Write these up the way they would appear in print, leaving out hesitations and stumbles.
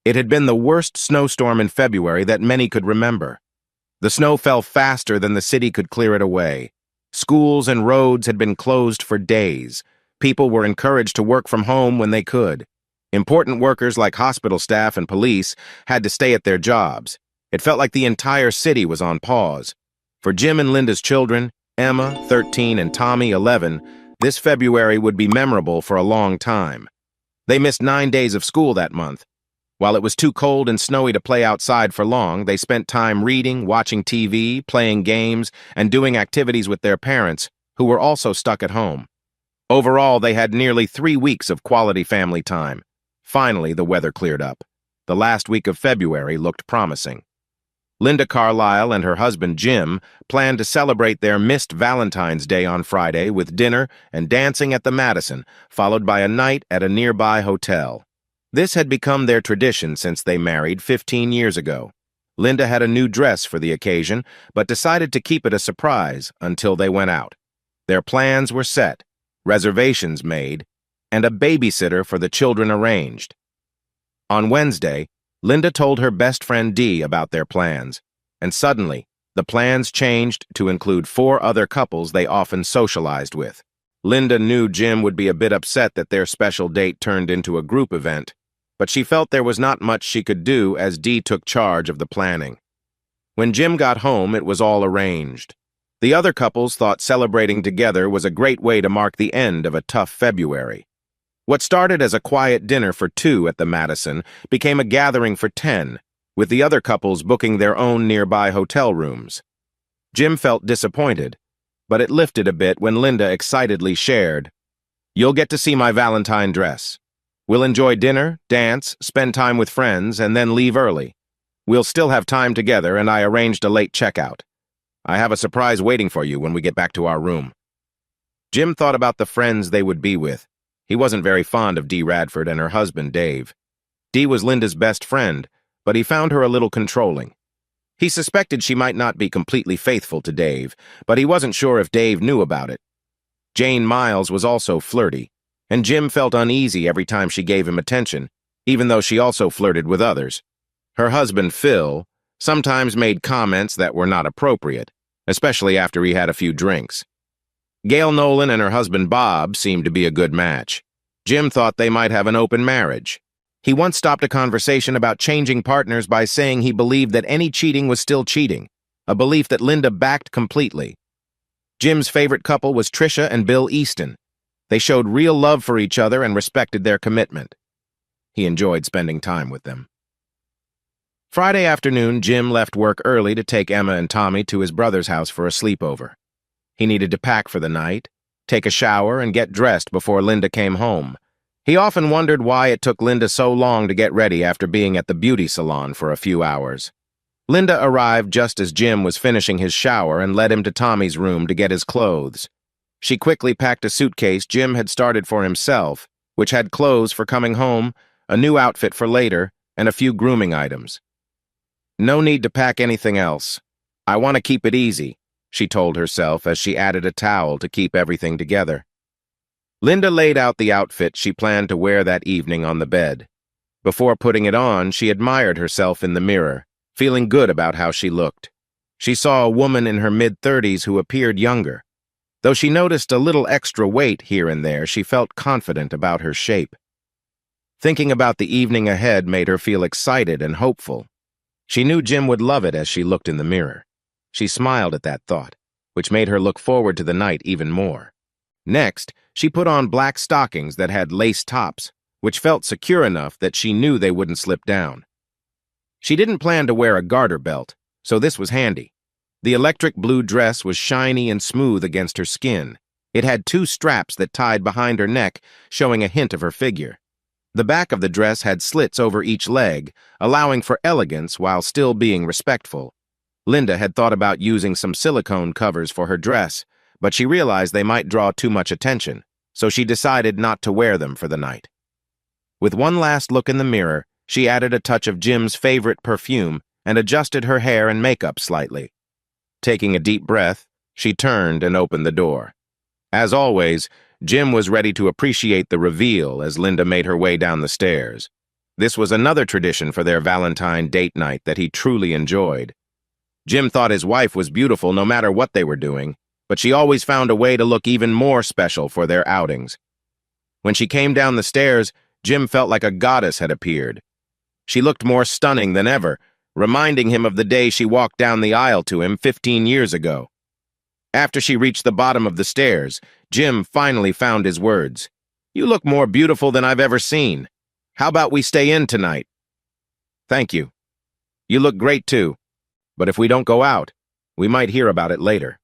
It had been the worst snowstorm in February that many could remember. The snow fell faster than the city could clear it away. Schools and roads had been closed for days. People were encouraged to work from home when they could. Important workers like hospital staff and police had to stay at their jobs. It felt like the entire city was on pause. For Jim and Linda's children, Emma, 13, and Tommy, 11, this February would be memorable for a long time. They missed 9 days of school that month. While it was too cold and snowy to play outside for long, they spent time reading, watching TV, playing games, and doing activities with their parents, who were also stuck at home. Overall, they had nearly 3 weeks of quality family time. Finally, the weather cleared up. The last week of February looked promising. Linda Carlisle and her husband Jim planned to celebrate their missed Valentine's Day on Friday with dinner and dancing at the Madison, followed by a night at a nearby hotel. This had become their tradition since they married 15 years ago. Linda had a new dress for the occasion, but decided to keep it a surprise until they went out. Their plans were set, reservations made, and a babysitter for the children arranged. On Wednesday, Linda told her best friend Dee about their plans, and suddenly, the plans changed to include 4 other couples they often socialized with. Linda knew Jim would be a bit upset that their special date turned into a group event, but she felt there was not much she could do as Dee took charge of the planning. When Jim got home, it was all arranged. The other couples thought celebrating together was a great way to mark the end of a tough February. What started as a quiet dinner for 2 at the Madison became a gathering for 10, with the other couples booking their own nearby hotel rooms. Jim felt disappointed, but it lifted a bit when Linda excitedly shared, "You'll get to see my Valentine dress. We'll enjoy dinner, dance, spend time with friends, and then leave early. We'll still have time together, and I arranged a late checkout. I have a surprise waiting for you when we get back to our room." Jim thought about the friends they would be with. He wasn't very fond of Dee Radford and her husband, Dave. Dee was Linda's best friend, but he found her a little controlling. He suspected she might not be completely faithful to Dave, but he wasn't sure if Dave knew about it. Jane Miles was also flirty, and Jim felt uneasy every time she gave him attention, even though she also flirted with others. Her husband, Phil, sometimes made comments that were not appropriate, especially after he had a few drinks. Gail Nolan and her husband, Bob, seemed to be a good match. Jim thought they might have an open marriage. He once stopped a conversation about changing partners by saying he believed that any cheating was still cheating, a belief that Linda backed completely. Jim's favorite couple was Tricia and Bill Easton. They showed real love for each other and respected their commitment. He enjoyed spending time with them. Friday afternoon, Jim left work early to take Emma and Tommy to his brother's house for a sleepover. He needed to pack for the night, take a shower, and get dressed before Linda came home. He often wondered why it took Linda so long to get ready after being at the beauty salon for a few hours. Linda arrived just as Jim was finishing his shower and led him to Tommy's room to get his clothes. She quickly packed a suitcase Jim had started for himself, which had clothes for coming home, a new outfit for later, and a few grooming items. "No need to pack anything else. I want to keep it easy," she told herself as she added a towel to keep everything together. Linda laid out the outfit she planned to wear that evening on the bed. Before putting it on, she admired herself in the mirror, feeling good about how she looked. She saw a woman in her mid-30s who appeared younger. Though she noticed a little extra weight here and there, she felt confident about her shape. Thinking about the evening ahead made her feel excited and hopeful. She knew Jim would love it as she looked in the mirror. She smiled at that thought, which made her look forward to the night even more. Next, she put on black stockings that had lace tops, which felt secure enough that she knew they wouldn't slip down. She didn't plan to wear a garter belt, so this was handy. The electric blue dress was shiny and smooth against her skin. It had 2 straps that tied behind her neck, showing a hint of her figure. The back of the dress had slits over each leg, allowing for elegance while still being respectful. Linda had thought about using some silicone covers for her dress, but she realized they might draw too much attention, so she decided not to wear them for the night. With one last look in the mirror, she added a touch of Jim's favorite perfume and adjusted her hair and makeup slightly. Taking a deep breath, she turned and opened the door. As always, Jim was ready to appreciate the reveal as Linda made her way down the stairs. This was another tradition for their Valentine date night that he truly enjoyed. Jim thought his wife was beautiful no matter what they were doing, but she always found a way to look even more special for their outings. When she came down the stairs, Jim felt like a goddess had appeared. She looked more stunning than ever, reminding him of the day she walked down the aisle to him 15 years ago. After she reached the bottom of the stairs, Jim finally found his words. "You look more beautiful than I've ever seen. How about we stay in tonight?" "Thank you. You look great too, but if we don't go out, we might hear about it later."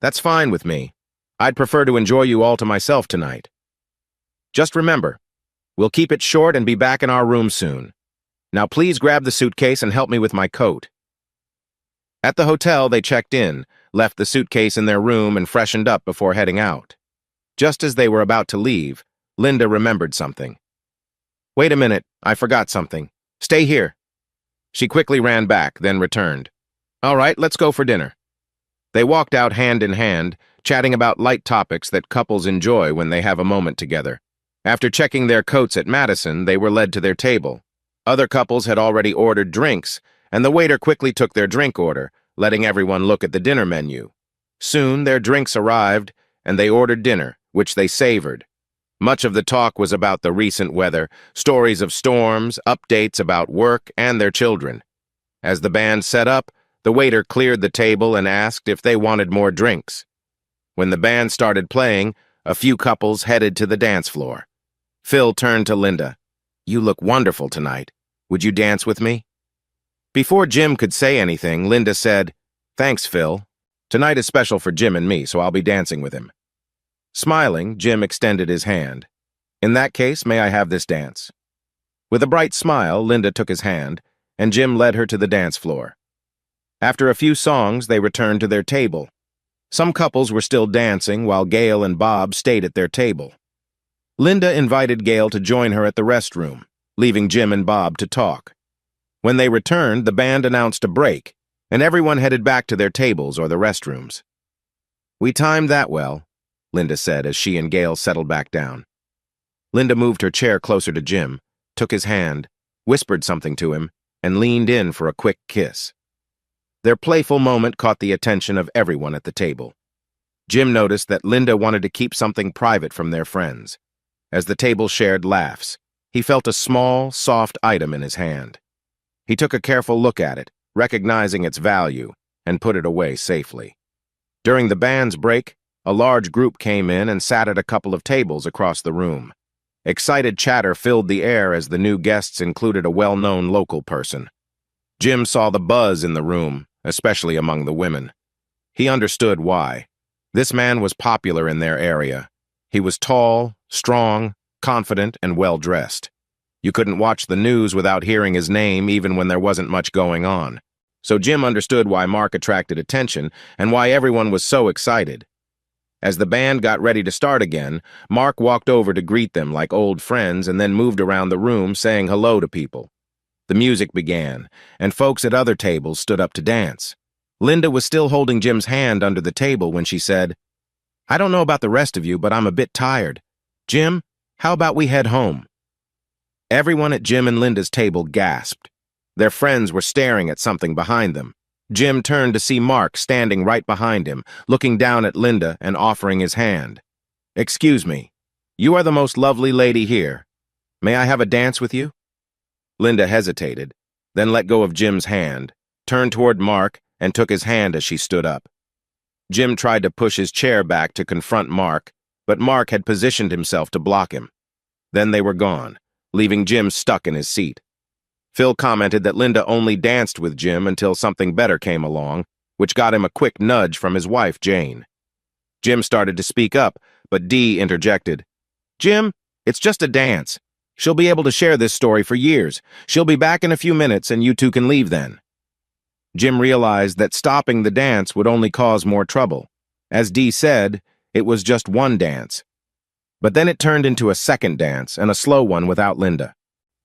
"That's fine with me. I'd prefer to enjoy you all to myself tonight. Just remember, we'll keep it short and be back in our room soon. Now please grab the suitcase and help me with my coat." At the hotel, they checked in, left the suitcase in their room, and freshened up before heading out. Just as they were about to leave, Linda remembered something. "Wait a minute, I forgot something. Stay here." She quickly ran back, then returned. "All right, let's go for dinner." They walked out hand in hand, chatting about light topics that couples enjoy when they have a moment together. After checking their coats at Madison, they were led to their table. Other couples had already ordered drinks, and the waiter quickly took their drink order, letting everyone look at the dinner menu. Soon, their drinks arrived, and they ordered dinner, which they savored. Much of the talk was about the recent weather, stories of storms, updates about work and their children. As the band set up, the waiter cleared the table and asked if they wanted more drinks. When the band started playing, a few couples headed to the dance floor. Phil turned to Linda. "You look wonderful tonight. Would you dance with me?" Before Jim could say anything, Linda said, "Thanks, Phil. Tonight is special for Jim and me, so I'll be dancing with him." Smiling, Jim extended his hand. "In that case, may I have this dance?" With a bright smile, Linda took his hand, and Jim led her to the dance floor. After a few songs, they returned to their table. Some couples were still dancing, while Gail and Bob stayed at their table. Linda invited Gail to join her at the restroom, leaving Jim and Bob to talk. When they returned, the band announced a break, and everyone headed back to their tables or the restrooms. "We timed that well," Linda said as she and Gail settled back down. Linda moved her chair closer to Jim, took his hand, whispered something to him, and leaned in for a quick kiss. Their playful moment caught the attention of everyone at the table. Jim noticed that Linda wanted to keep something private from their friends. As the table shared laughs, he felt a small, soft item in his hand. He took a careful look at it, recognizing its value, and put it away safely. During the band's break, a large group came in and sat at a couple of tables across the room. Excited chatter filled the air as the new guests included a well-known local person. Jim saw the buzz in the room, especially among the women. He understood why. This man was popular in their area. He was tall, strong, confident, and well-dressed. You couldn't watch the news without hearing his name even when there wasn't much going on. So Jim understood why Mark attracted attention and why everyone was so excited. As the band got ready to start again, Mark walked over to greet them like old friends and then moved around the room saying hello to people. The music began, and folks at other tables stood up to dance. Linda was still holding Jim's hand under the table when she said, "I don't know about the rest of you, but I'm a bit tired. Jim, how about we head home?" Everyone at Jim and Linda's table gasped. Their friends were staring at something behind them. Jim turned to see Mark standing right behind him, looking down at Linda and offering his hand. "Excuse me, you are the most lovely lady here. May I have a dance with you?" Linda hesitated, then let go of Jim's hand, turned toward Mark, and took his hand as she stood up. Jim tried to push his chair back to confront Mark, but Mark had positioned himself to block him. Then they were gone, leaving Jim stuck in his seat. Phil commented that Linda only danced with Jim until something better came along, which got him a quick nudge from his wife, Jane. Jim started to speak up, but Dee interjected. "Jim, it's just a dance. She'll be able to share this story for years. She'll be back in a few minutes and you two can leave then." Jim realized that stopping the dance would only cause more trouble. As Dee said, it was just one dance. But then it turned into a second dance and a slow one without Linda.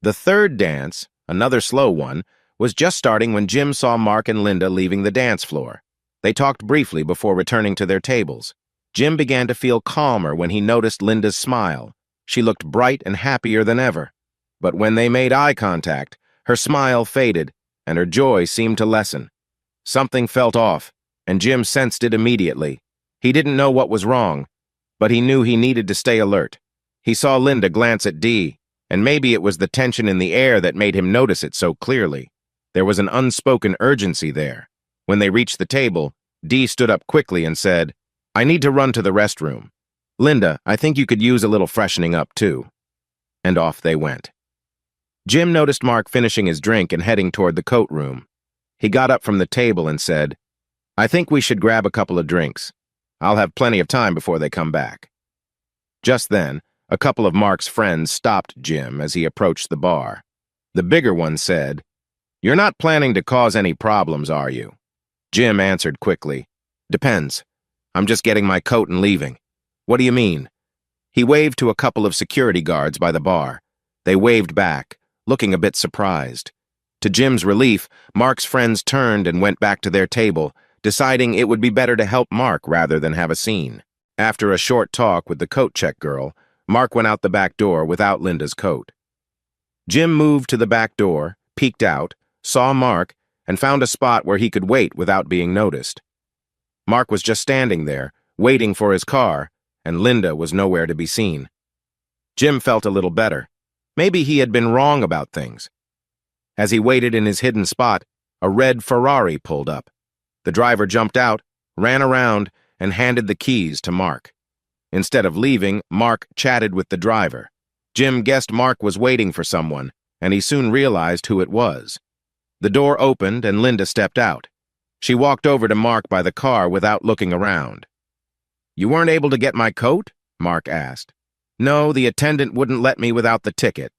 The third dance, another slow one, was just starting when Jim saw Mark and Linda leaving the dance floor. They talked briefly before returning to their tables. Jim began to feel calmer when he noticed Linda's smile. She looked bright and happier than ever. But when they made eye contact, her smile faded, and her joy seemed to lessen. Something felt off, and Jim sensed it immediately. He didn't know what was wrong, but he knew he needed to stay alert. He saw Linda glance at Dee, and maybe it was the tension in the air that made him notice it so clearly. There was an unspoken urgency there. When they reached the table, Dee stood up quickly and said, "I need to run to the restroom. Linda, I think you could use a little freshening up, too." And off they went. Jim noticed Mark finishing his drink and heading toward the coat room. He got up from the table and said, "I think we should grab a couple of drinks. I'll have plenty of time before they come back." Just then, a couple of Mark's friends stopped Jim as he approached the bar. The bigger one said, "You're not planning to cause any problems, are you?" Jim answered quickly, "Depends. I'm just getting my coat and leaving." "What do you mean?" He waved to a couple of security guards by the bar. They waved back, looking a bit surprised. To Jim's relief, Mark's friends turned and went back to their table, deciding it would be better to help Mark rather than have a scene. After a short talk with the coat check girl, Mark went out the back door without Linda's coat. Jim moved to the back door, peeked out, saw Mark, and found a spot where he could wait without being noticed. Mark was just standing there, waiting for his car, and Linda was nowhere to be seen. Jim felt a little better. Maybe he had been wrong about things. As he waited in his hidden spot, a red Ferrari pulled up. The driver jumped out, ran around, and handed the keys to Mark. Instead of leaving, Mark chatted with the driver. Jim guessed Mark was waiting for someone, and he soon realized who it was. The door opened and Linda stepped out. She walked over to Mark by the car without looking around. "You weren't able to get my coat?" Mark asked. "No, the attendant wouldn't let me without the ticket."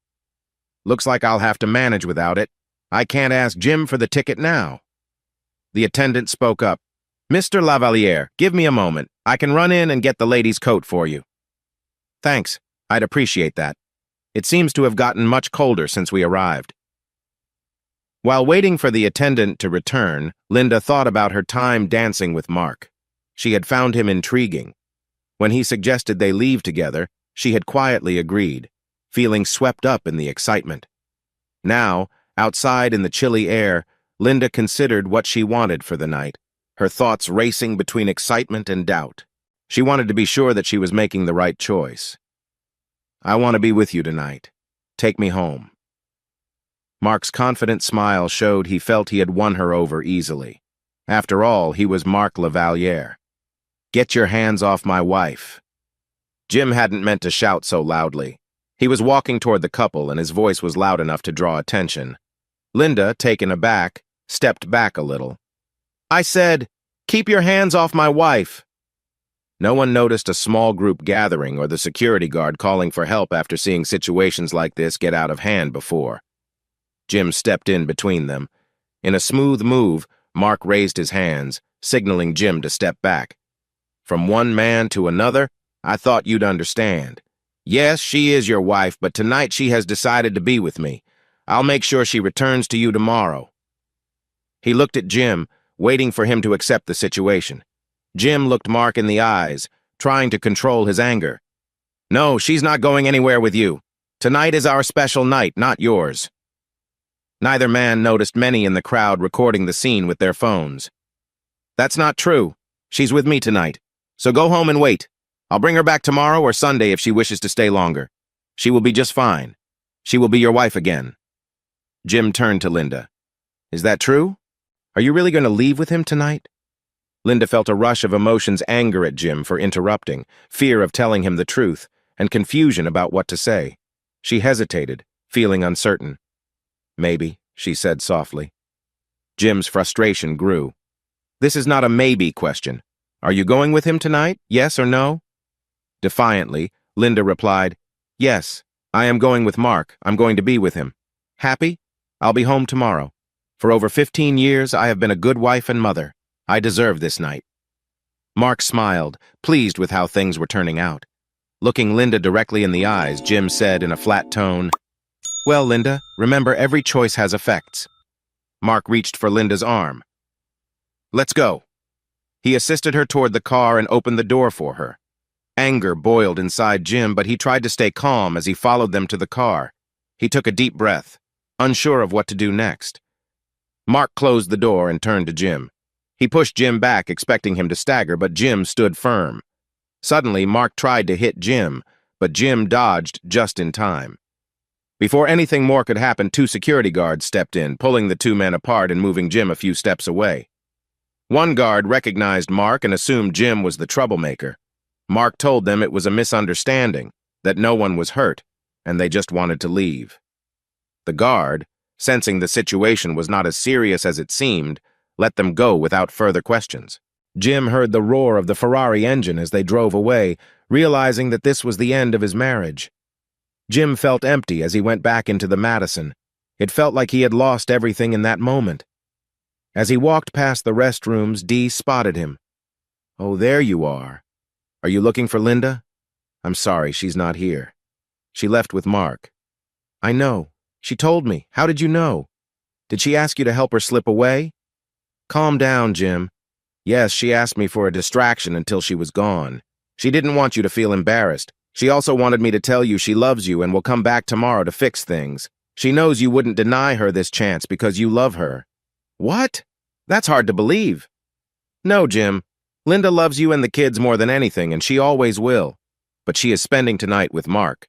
"Looks like I'll have to manage without it. I can't ask Jim for the ticket now." The attendant spoke up. "Mr. Lavalier, give me a moment. I can run in and get the lady's coat for you." "Thanks. I'd appreciate that. It seems to have gotten much colder since we arrived." While waiting for the attendant to return, Linda thought about her time dancing with Mark. She had found him intriguing. When he suggested they leave together, she had quietly agreed, feeling swept up in the excitement. Now, outside in the chilly air, Linda considered what she wanted for the night, her thoughts racing between excitement and doubt. She wanted to be sure that she was making the right choice. "I want to be with you tonight. Take me home." Mark's confident smile showed he felt he had won her over easily. After all, he was Mark Lavalier. "Get your hands off my wife." Jim hadn't meant to shout so loudly. He was walking toward the couple, and his voice was loud enough to draw attention. Linda, taken aback, stepped back a little. "I said, keep your hands off my wife." No one noticed a small group gathering or the security guard calling for help after seeing situations like this get out of hand before. Jim stepped in between them. In a smooth move, Mark raised his hands, signaling Jim to step back. "From one man to another, I thought you'd understand. Yes, she is your wife, but tonight she has decided to be with me. I'll make sure she returns to you tomorrow." He looked at Jim, waiting for him to accept the situation. Jim looked Mark in the eyes, trying to control his anger. "No, she's not going anywhere with you. Tonight is our special night, not yours." Neither man noticed many in the crowd recording the scene with their phones. "That's not true. She's with me tonight. So go home and wait. I'll bring her back tomorrow or Sunday if she wishes to stay longer. She will be just fine. She will be your wife again." Jim turned to Linda. "Is that true? Are you really going to leave with him tonight?" Linda felt a rush of emotions, anger at Jim for interrupting, fear of telling him the truth, and confusion about what to say. She hesitated, feeling uncertain. "Maybe," she said softly. Jim's frustration grew. "This is not a maybe question. Are you going with him tonight, yes or no?" Defiantly, Linda replied, "Yes, I am going with Mark. I'm going to be with him. Happy? I'll be home tomorrow. For over 15 years, I have been a good wife and mother. I deserve this night." Mark smiled, pleased with how things were turning out. Looking Linda directly in the eyes, Jim said in a flat tone, "Well, Linda, remember every choice has effects." Mark reached for Linda's arm. "Let's go." He assisted her toward the car and opened the door for her. Anger boiled inside Jim, but he tried to stay calm as he followed them to the car. He took a deep breath, unsure of what to do next. Mark closed the door and turned to Jim. He pushed Jim back, expecting him to stagger, but Jim stood firm. Suddenly, Mark tried to hit Jim, but Jim dodged just in time. Before anything more could happen, 2 security guards stepped in, pulling the 2 men apart and moving Jim a few steps away. One guard recognized Mark and assumed Jim was the troublemaker. Mark told them it was a misunderstanding, that no one was hurt, and they just wanted to leave. The guard, sensing the situation was not as serious as it seemed, let them go without further questions. Jim heard the roar of the Ferrari engine as they drove away, realizing that this was the end of his marriage. Jim felt empty as he went back into the Madison. It felt like he had lost everything in that moment. As he walked past the restrooms, Dee spotted him. "Oh, there you are. Are you looking for Linda? I'm sorry, she's not here. She left with Mark." "I know. She told me. How did you know? Did she ask you to help her slip away?" "Calm down, Jim. Yes, she asked me for a distraction until she was gone. She didn't want you to feel embarrassed. She also wanted me to tell you she loves you and will come back tomorrow to fix things. She knows you wouldn't deny her this chance because you love her." "What? That's hard to believe." "No, Jim. Linda loves you and the kids more than anything, and she always will. But she is spending tonight with Mark."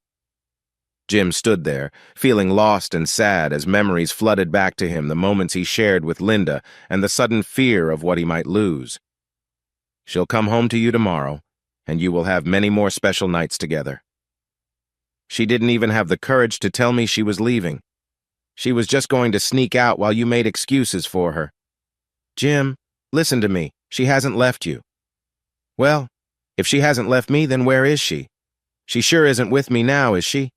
Jim stood there, feeling lost and sad as memories flooded back to him, the moments he shared with Linda and the sudden fear of what he might lose. "She'll come home to you tomorrow, and you will have many more special nights together. She didn't even have the courage to tell me she was leaving. She was just going to sneak out while you made excuses for her." "Jim, listen to me. She hasn't left you." "Well, if she hasn't left me, then where is she? She sure isn't with me now, is she?"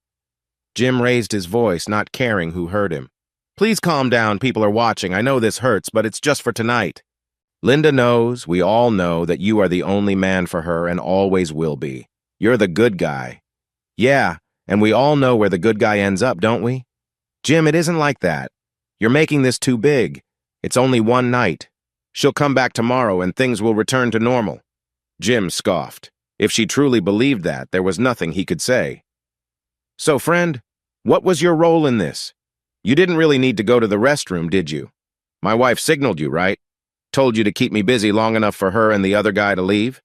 Jim raised his voice, not caring who heard him. "Please calm down, people are watching. I know this hurts, but it's just for tonight. Linda knows, we all know, that you are the only man for her and always will be. You're the good guy." "Yeah, and we all know where the good guy ends up, don't we?" "Jim, it isn't like that. You're making this too big. It's only one night. She'll come back tomorrow and things will return to normal." Jim scoffed. If she truly believed that, there was nothing he could say. "So, friend, what was your role in this? You didn't really need to go to the restroom, did you? My wife signaled you, right? Told you to keep me busy long enough for her and the other guy to leave?"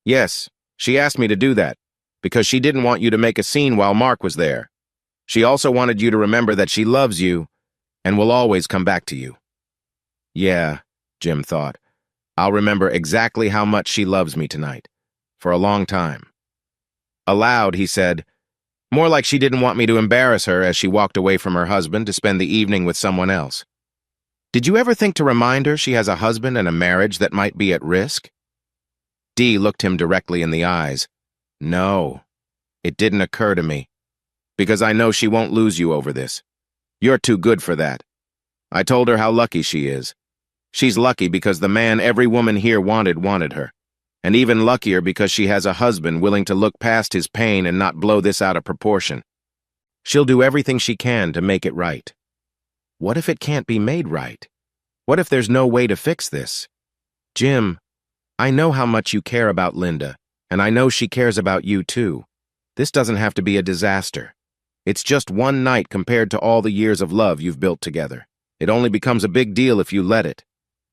"Yes, she asked me to do that, because she didn't want you to make a scene while Mark was there. She also wanted you to remember that she loves you and will always come back to you." "Yeah," Jim thought, "I'll remember exactly how much she loves me tonight, for a long time." Aloud, he said, "More like she didn't want me to embarrass her," as she walked away from her husband to spend the evening with someone else. "Did you ever think to remind her she has a husband and a marriage that might be at risk?" Dee looked him directly in the eyes. "No, it didn't occur to me, because I know she won't lose you over this. You're too good for that. I told her how lucky she is. She's lucky because the man every woman here wanted her. And even luckier because she has a husband willing to look past his pain and not blow this out of proportion. She'll do everything she can to make it right." What if it can't be made right? What if there's no way to fix this? "Jim, I know how much you care about Linda, and I know she cares about you too. This doesn't have to be a disaster. It's just one night compared to all the years of love you've built together. It only becomes a big deal if you let it.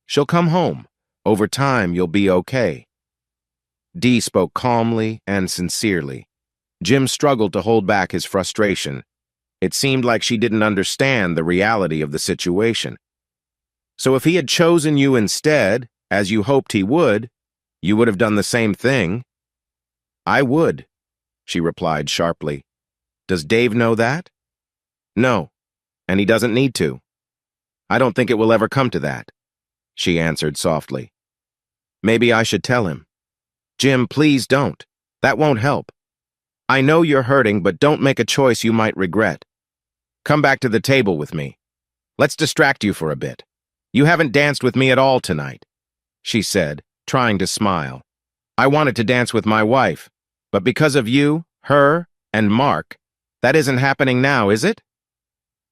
She'll come home. Over time, you'll be okay." Dee spoke calmly and sincerely. Jim struggled to hold back his frustration. It seemed like she didn't understand the reality of the situation. "So if he had chosen you instead, as you hoped he would, you would have done the same thing?" "I would," she replied sharply. "Does Dave know that?" "No, and he doesn't need to. I don't think it will ever come to that," she answered softly. "Maybe I should tell him." "Jim, please don't. That won't help. I know you're hurting, but don't make a choice you might regret. Come back to the table with me. Let's distract you for a bit. You haven't danced with me at all tonight," she said, trying to smile. "I wanted to dance with my wife, but because of you, her, and Mark, that isn't happening now, is it?"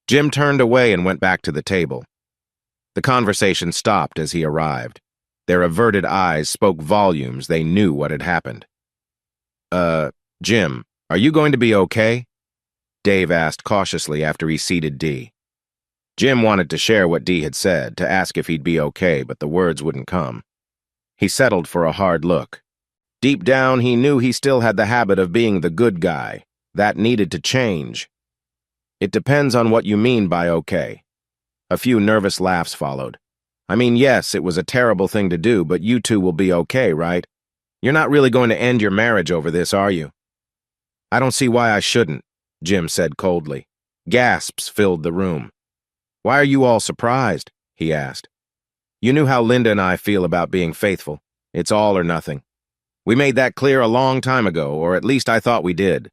Jim turned away and went back to the table. The conversation stopped as he arrived. Their averted eyes spoke volumes. They knew what had happened. Jim, are you going to be okay?" Dave asked cautiously after he seated Dee. Jim wanted to share what Dee had said, to ask if he'd be okay, but the words wouldn't come. He settled for a hard look. Deep down, he knew he still had the habit of being the good guy. That needed to change. It depends on what you mean by okay. A few nervous laughs followed. I mean, yes, it was a terrible thing to do, but you two will be okay, right? You're not really going to end your marriage over this, are you? I don't see why I shouldn't, Jim said coldly. Gasps filled the room. Why are you all surprised? He asked. You knew how Linda and I feel about being faithful. It's all or nothing. We made that clear a long time ago, or at least I thought we did.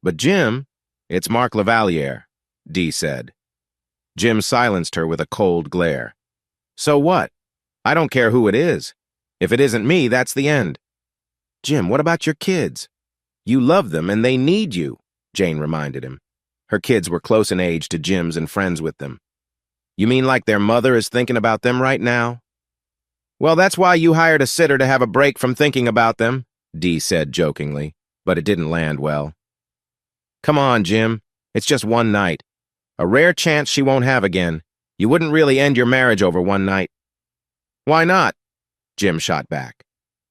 But Jim, it's Mark Lavalier, Dee said. Jim silenced her with a cold glare. So what? I don't care who it is. If it isn't me, that's the end. Jim, what about your kids? You love them and they need you, Jane reminded him. Her kids were close in age to Jim's and friends with them. You mean like their mother is thinking about them right now? Well, that's why you hired a sitter to have a break from thinking about them, Dee said jokingly, but it didn't land well. Come on, Jim. It's just one night. A rare chance she won't have again. You wouldn't really end your marriage over one night. Why not? Jim shot back.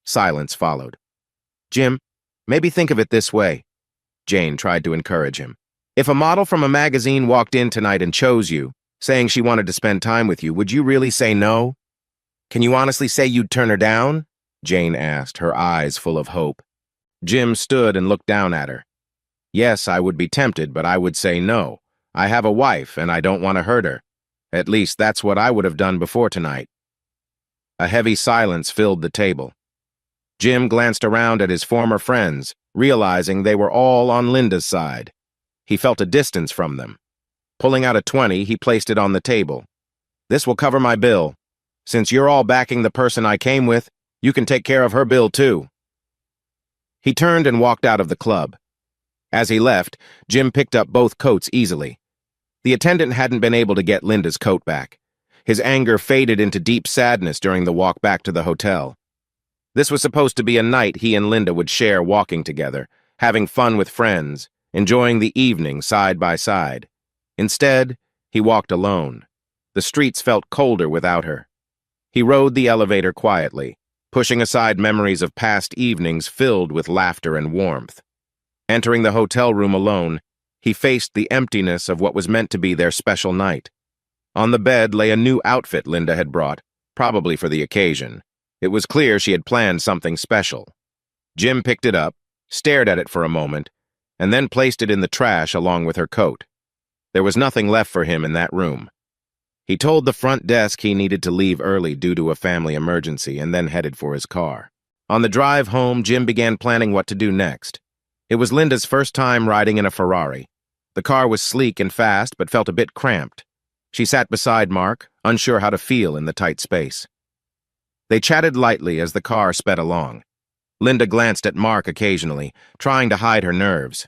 Silence followed. Jim, maybe think of it this way. Jane tried to encourage him. If a model from a magazine walked in tonight and chose you, saying she wanted to spend time with you, would you really say no? Can you honestly say you'd turn her down? Jane asked, her eyes full of hope. Jim stood and looked down at her. Yes, I would be tempted, but I would say no. I have a wife, and I don't want to hurt her. At least that's what I would have done before tonight. A heavy silence filled the table. Jim glanced around at his former friends, realizing they were all on Linda's side. He felt a distance from them. Pulling out a 20, he placed it on the table. This will cover my bill. Since you're all backing the person I came with, you can take care of her bill too. He turned and walked out of the club. As he left, Jim picked up both coats easily. The attendant hadn't been able to get Linda's coat back. His anger faded into deep sadness during the walk back to the hotel. This was supposed to be a night he and Linda would share walking together, having fun with friends, enjoying the evening side by side. Instead, he walked alone. The streets felt colder without her. He rode the elevator quietly, pushing aside memories of past evenings filled with laughter and warmth. Entering the hotel room alone, he faced the emptiness of what was meant to be their special night. On the bed lay a new outfit Linda had brought, probably for the occasion. It was clear she had planned something special. Jim picked it up, stared at it for a moment, and then placed it in the trash along with her coat. There was nothing left for him in that room. He told the front desk he needed to leave early due to a family emergency and then headed for his car. On the drive home, Jim began planning what to do next. It was Linda's first time riding in a Ferrari. The car was sleek and fast, but felt a bit cramped. She sat beside Mark, unsure how to feel in the tight space. They chatted lightly as the car sped along. Linda glanced at Mark occasionally, trying to hide her nerves.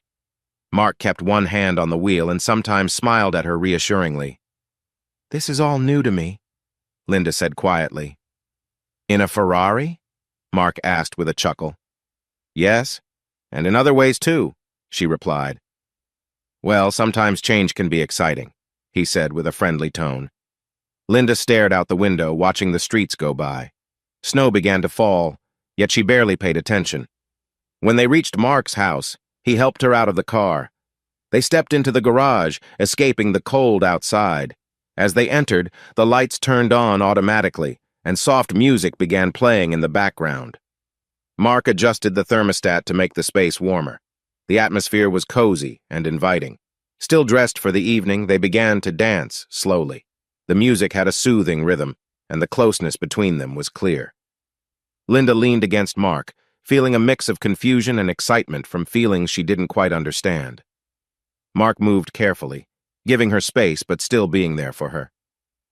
Mark kept one hand on the wheel and sometimes smiled at her reassuringly. "This is all new to me," Linda said quietly. "In a Ferrari?" Mark asked with a chuckle. "Yes, and in other ways too," she replied. "Well, sometimes change can be exciting," he said with a friendly tone. Linda stared out the window, watching the streets go by. Snow began to fall, yet she barely paid attention. When they reached Mark's house, he helped her out of the car. They stepped into the garage, escaping the cold outside. As they entered, the lights turned on automatically, and soft music began playing in the background. Mark adjusted the thermostat to make the space warmer. The atmosphere was cozy and inviting. Still dressed for the evening, they began to dance slowly. The music had a soothing rhythm, and the closeness between them was clear. Linda leaned against Mark, feeling a mix of confusion and excitement from feelings she didn't quite understand. Mark moved carefully, giving her space but still being there for her.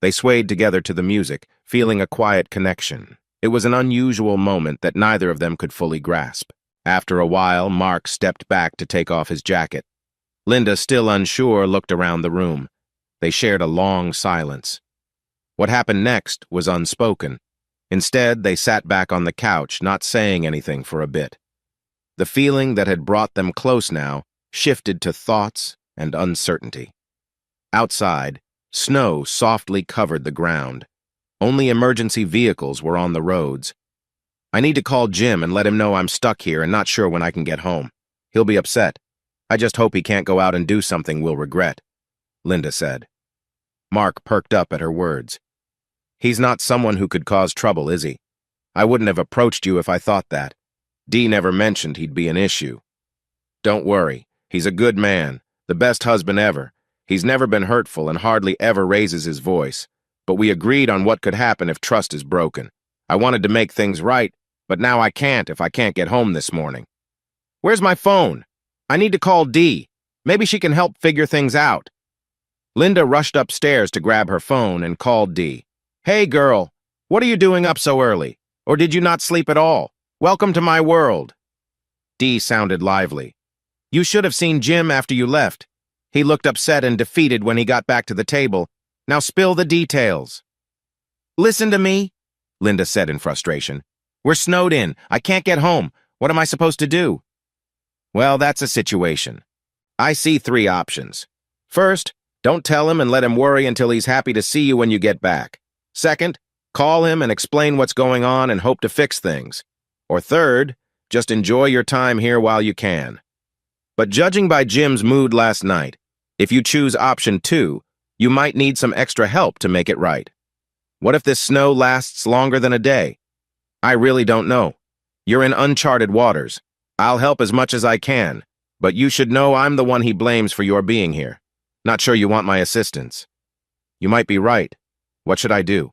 They swayed together to the music, feeling a quiet connection. It was an unusual moment that neither of them could fully grasp. After a while, Mark stepped back to take off his jacket. Linda, still unsure, looked around the room. They shared a long silence. What happened next was unspoken. Instead, they sat back on the couch, not saying anything for a bit. The feeling that had brought them close now shifted to thoughts and uncertainty. Outside, snow softly covered the ground. Only emergency vehicles were on the roads. I need to call Jim and let him know I'm stuck here and not sure when I can get home. He'll be upset. I just hope he can't go out and do something we'll regret, Linda said. Mark perked up at her words. He's not someone who could cause trouble, is he? I wouldn't have approached you if I thought that. Dee never mentioned he'd be an issue. Don't worry. He's a good man, the best husband ever. He's never been hurtful and hardly ever raises his voice. But we agreed on what could happen if trust is broken. I wanted to make things right, but now I can't if I can't get home this morning. Where's my phone? I need to call Dee. Maybe she can help figure things out. Linda rushed upstairs to grab her phone and called Dee. Hey, girl, what are you doing up so early? Or did you not sleep at all? Welcome to my world. Dee sounded lively. You should have seen Jim after you left. He looked upset and defeated when he got back to the table. Now spill the details. Listen to me, Linda said in frustration. We're snowed in. I can't get home. What am I supposed to do? Well, that's a situation. I see 3 options. First, don't tell him and let him worry until he's happy to see you when you get back. Second, call him and explain what's going on and hope to fix things. Or third, just enjoy your time here while you can. But judging by Jim's mood last night, if you choose option 2, you might need some extra help to make it right. What if this snow lasts longer than a day? I really don't know. You're in uncharted waters. I'll help as much as I can, but you should know I'm the one he blames for your being here. Not sure you want my assistance. You might be right. What should I do?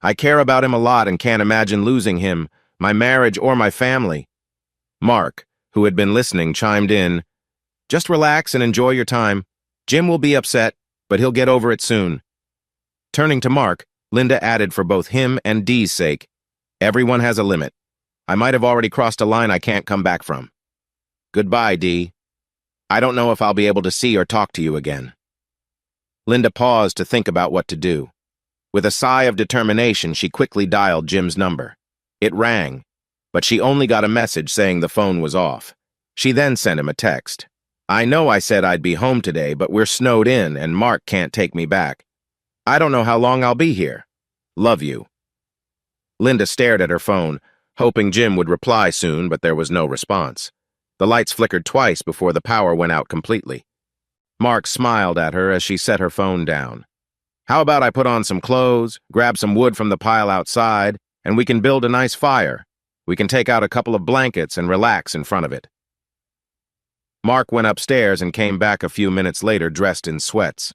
I care about him a lot and can't imagine losing him, my marriage, or my family. Mark, who had been listening, chimed in. Just relax and enjoy your time. Jim will be upset, but he'll get over it soon. Turning to Mark, Linda added for both him and Dee's sake, everyone has a limit. I might have already crossed a line I can't come back from. Goodbye, Dee. I don't know if I'll be able to see or talk to you again. Linda paused to think about what to do. With a sigh of determination, she quickly dialed Jim's number. It rang, but she only got a message saying the phone was off. She then sent him a text. I know I said I'd be home today, but we're snowed in and Mark can't take me back. I don't know how long I'll be here. Love you. Linda stared at her phone, hoping Jim would reply soon, but there was no response. The lights flickered twice before the power went out completely. Mark smiled at her as she set her phone down. How about I put on some clothes, grab some wood from the pile outside, and we can build a nice fire. We can take out a couple of blankets and relax in front of it. Mark went upstairs and came back a few minutes later dressed in sweats.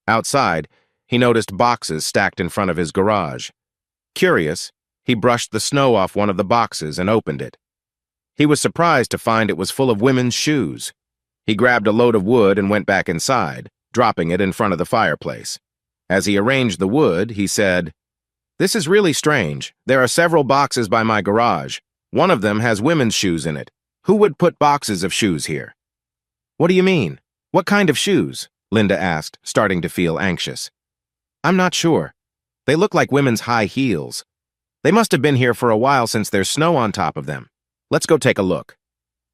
Outside, he noticed boxes stacked in front of his garage. Curious, he brushed the snow off one of the boxes and opened it. He was surprised to find it was full of women's shoes. He grabbed a load of wood and went back inside, dropping it in front of the fireplace. As he arranged the wood, he said, This is really strange. There are several boxes by my garage. One of them has women's shoes in it. Who would put boxes of shoes here? What do you mean? What kind of shoes? Linda asked, starting to feel anxious. I'm not sure. They look like women's high heels. They must have been here for a while since there's snow on top of them. Let's go take a look.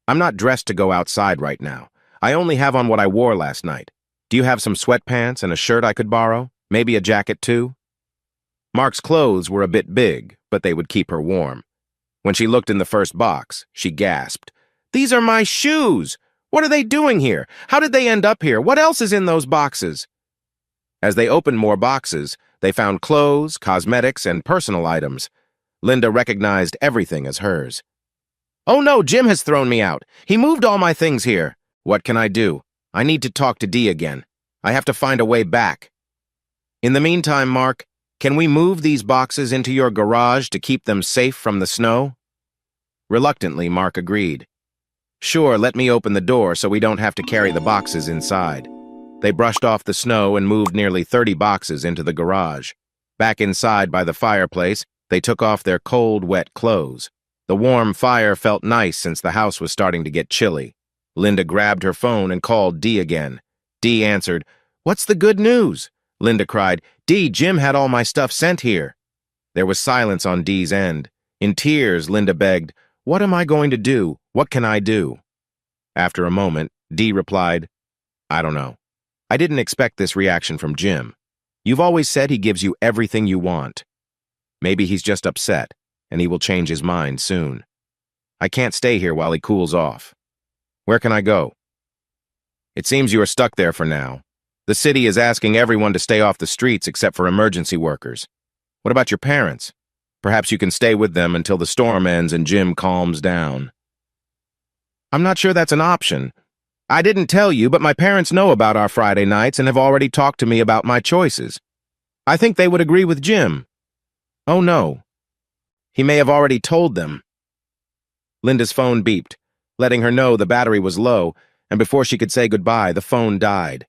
I'm not dressed to go outside right now. I only have on what I wore last night. Do you have some sweatpants and a shirt I could borrow? Maybe a jacket too? Mark's clothes were a bit big, but they would keep her warm. When she looked in the first box, she gasped. These are my shoes! What are they doing here? How did they end up here? What else is in those boxes? As they opened more boxes, they found clothes, cosmetics, and personal items. Linda recognized everything as hers. Oh no, Jim has thrown me out. He moved all my things here. What can I do? I need to talk to Dee again. I have to find a way back. In the meantime, Mark, can we move these boxes into your garage to keep them safe from the snow? Reluctantly, Mark agreed. Sure, let me open the door so we don't have to carry the boxes inside. They brushed off the snow and moved nearly 30 boxes into the garage. Back inside by the fireplace, they took off their cold, wet clothes. The warm fire felt nice since the house was starting to get chilly. Linda grabbed her phone and called Dee again. Dee answered. What's the good news? Linda cried. Dee, Jim had all my stuff sent here. There was silence on Dee's end. In tears, Linda begged, What am I going to do? What can I do? After a moment, Dee replied, I don't know. I didn't expect this reaction from Jim. You've always said he gives you everything you want. Maybe he's just upset, and he will change his mind soon. I can't stay here while he cools off. Where can I go? It seems you are stuck there for now. The city is asking everyone to stay off the streets except for emergency workers. What about your parents? Perhaps you can stay with them until the storm ends and Jim calms down. I'm not sure that's an option. I didn't tell you, but my parents know about our Friday nights and have already talked to me about my choices. I think they would agree with Jim. Oh no. He may have already told them. Linda's phone beeped, letting her know the battery was low, and before she could say goodbye, the phone died.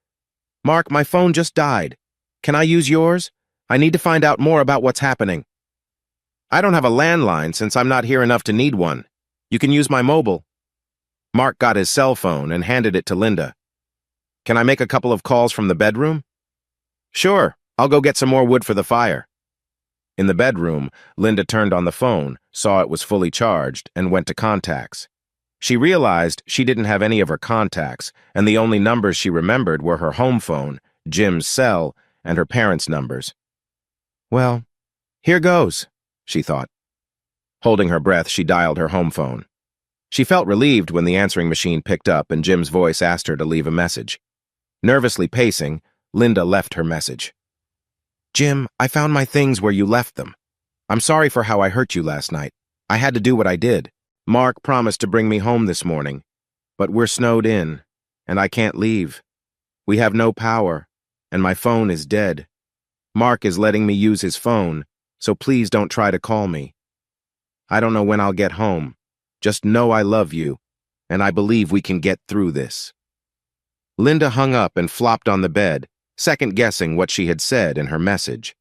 Mark, my phone just died. Can I use yours? I need to find out more about what's happening. I don't have a landline since I'm not here enough to need one. You can use my mobile. Mark got his cell phone and handed it to Linda. Can I make a couple of calls from the bedroom? Sure, I'll go get some more wood for the fire. In the bedroom, Linda turned on the phone, saw it was fully charged, and went to contacts. She realized she didn't have any of her contacts, and the only numbers she remembered were her home phone, Jim's cell, and her parents' numbers. Well, here goes, she thought. Holding her breath, she dialed her home phone. She felt relieved when the answering machine picked up and Jim's voice asked her to leave a message. Nervously pacing, Linda left her message. Jim, I found my things where you left them. I'm sorry for how I hurt you last night. I had to do what I did. Mark promised to bring me home this morning, but we're snowed in, and I can't leave. We have no power, and my phone is dead. Mark is letting me use his phone, so please don't try to call me. I don't know when I'll get home. Just know I love you, and I believe we can get through this. Linda hung up and flopped on the bed, second-guessing what she had said in her message.